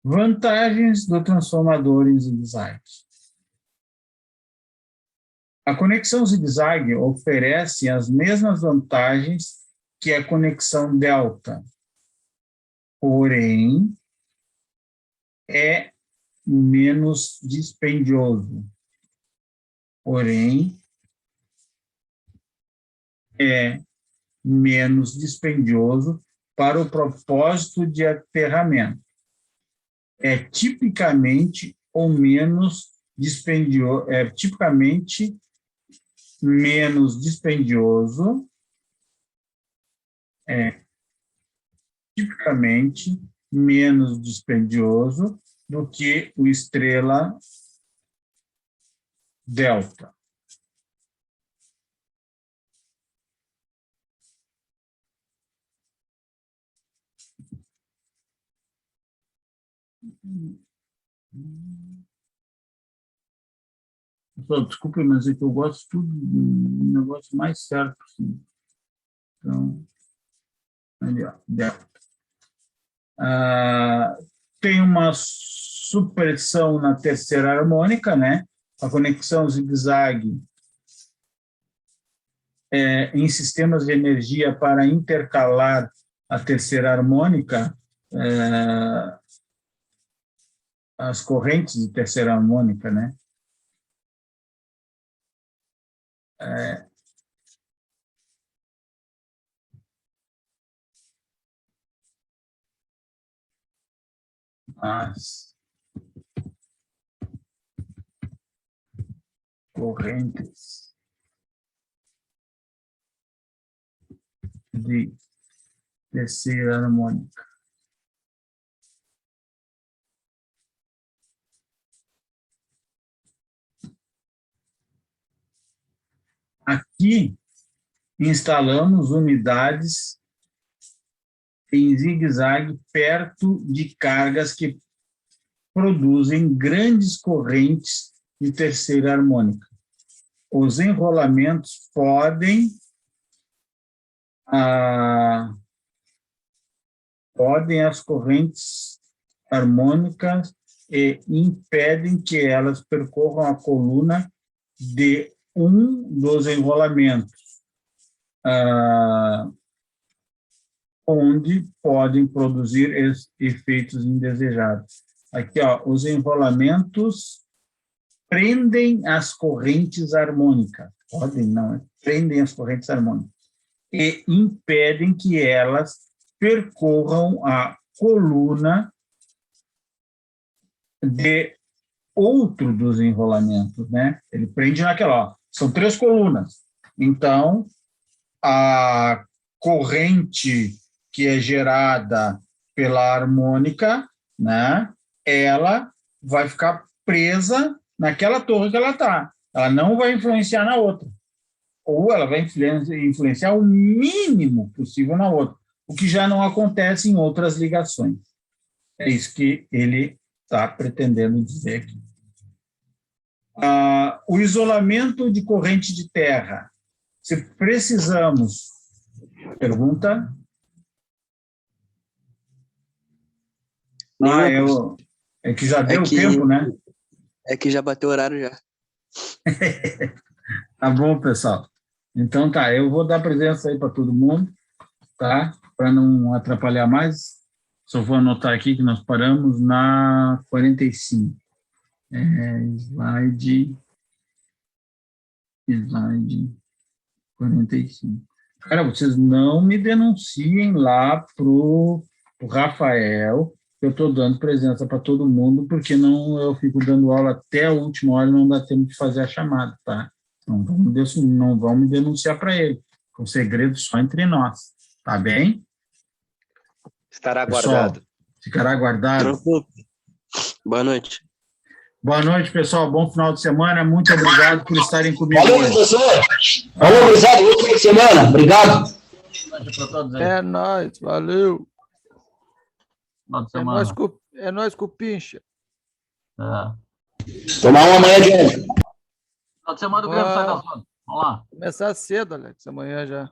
Vantagens do transformador em zigue-zague. A conexão zigue-zague oferece as mesmas vantagens que a conexão delta, porém, é menos dispendioso. Para o propósito de aterramento. É tipicamente menos dispendioso do que o estrela delta. Desculpe, mas é que eu gosto tudo um negócio mais certo. Assim. Então, ali, ó, delta. Tem uma supressão na terceira harmônica, né? A conexão zigue-zague em sistemas de energia para intercalar a terceira harmônica, as correntes de terceira harmônica, né? As correntes de terceira harmônica. Aqui, instalamos unidades em zigue-zague perto de cargas que produzem grandes correntes de terceira harmônica. Os enrolamentos podem as correntes harmônicas e impedem que elas percorram a coluna de um dos enrolamentos, onde podem produzir efeitos indesejados. Aqui, ó, os enrolamentos prendem as correntes harmônicas. Prendem as correntes harmônicas. E impedem que elas percorram a coluna de outro dos enrolamentos, né? Ele prende naquela, ó, são 3 colunas. Então, a corrente que é gerada pela harmônica, né? Ela vai ficar presa naquela torre que ela está. Ela não vai influenciar na outra. Ou ela vai influenciar o mínimo possível na outra, o que já não acontece em outras ligações. É isso que ele está pretendendo dizer aqui. O isolamento de corrente de terra. Se precisamos... Pergunta? É que já deu tempo, né? É que já bateu o horário já. Tá bom, pessoal. Então tá, eu vou dar presença aí para todo mundo, tá? Para não atrapalhar mais. Só vou anotar aqui que nós paramos na 45. Slide 45. Cara, vocês não me denunciem lá pro Rafael, que eu estou dando presença para todo mundo, porque não eu fico dando aula até a última hora e não dá tempo de fazer a chamada, tá? Não vão me denunciar para ele. É um segredo só entre nós, tá bem? Estará Pessoal, guardado. Ficará guardado. Tranquilo. Boa noite. Boa noite, pessoal. Bom final de semana. Muito obrigado por estarem comigo. Valeu, professor. Valeu, obrigado. Bom fim de semana. Obrigado. É nóis, valeu. É nóis, Cupincha. Tomar uma manhã de ontem. Final de semana o Grêmio sai da zona. Vamos lá. Começar cedo, Alex, amanhã já.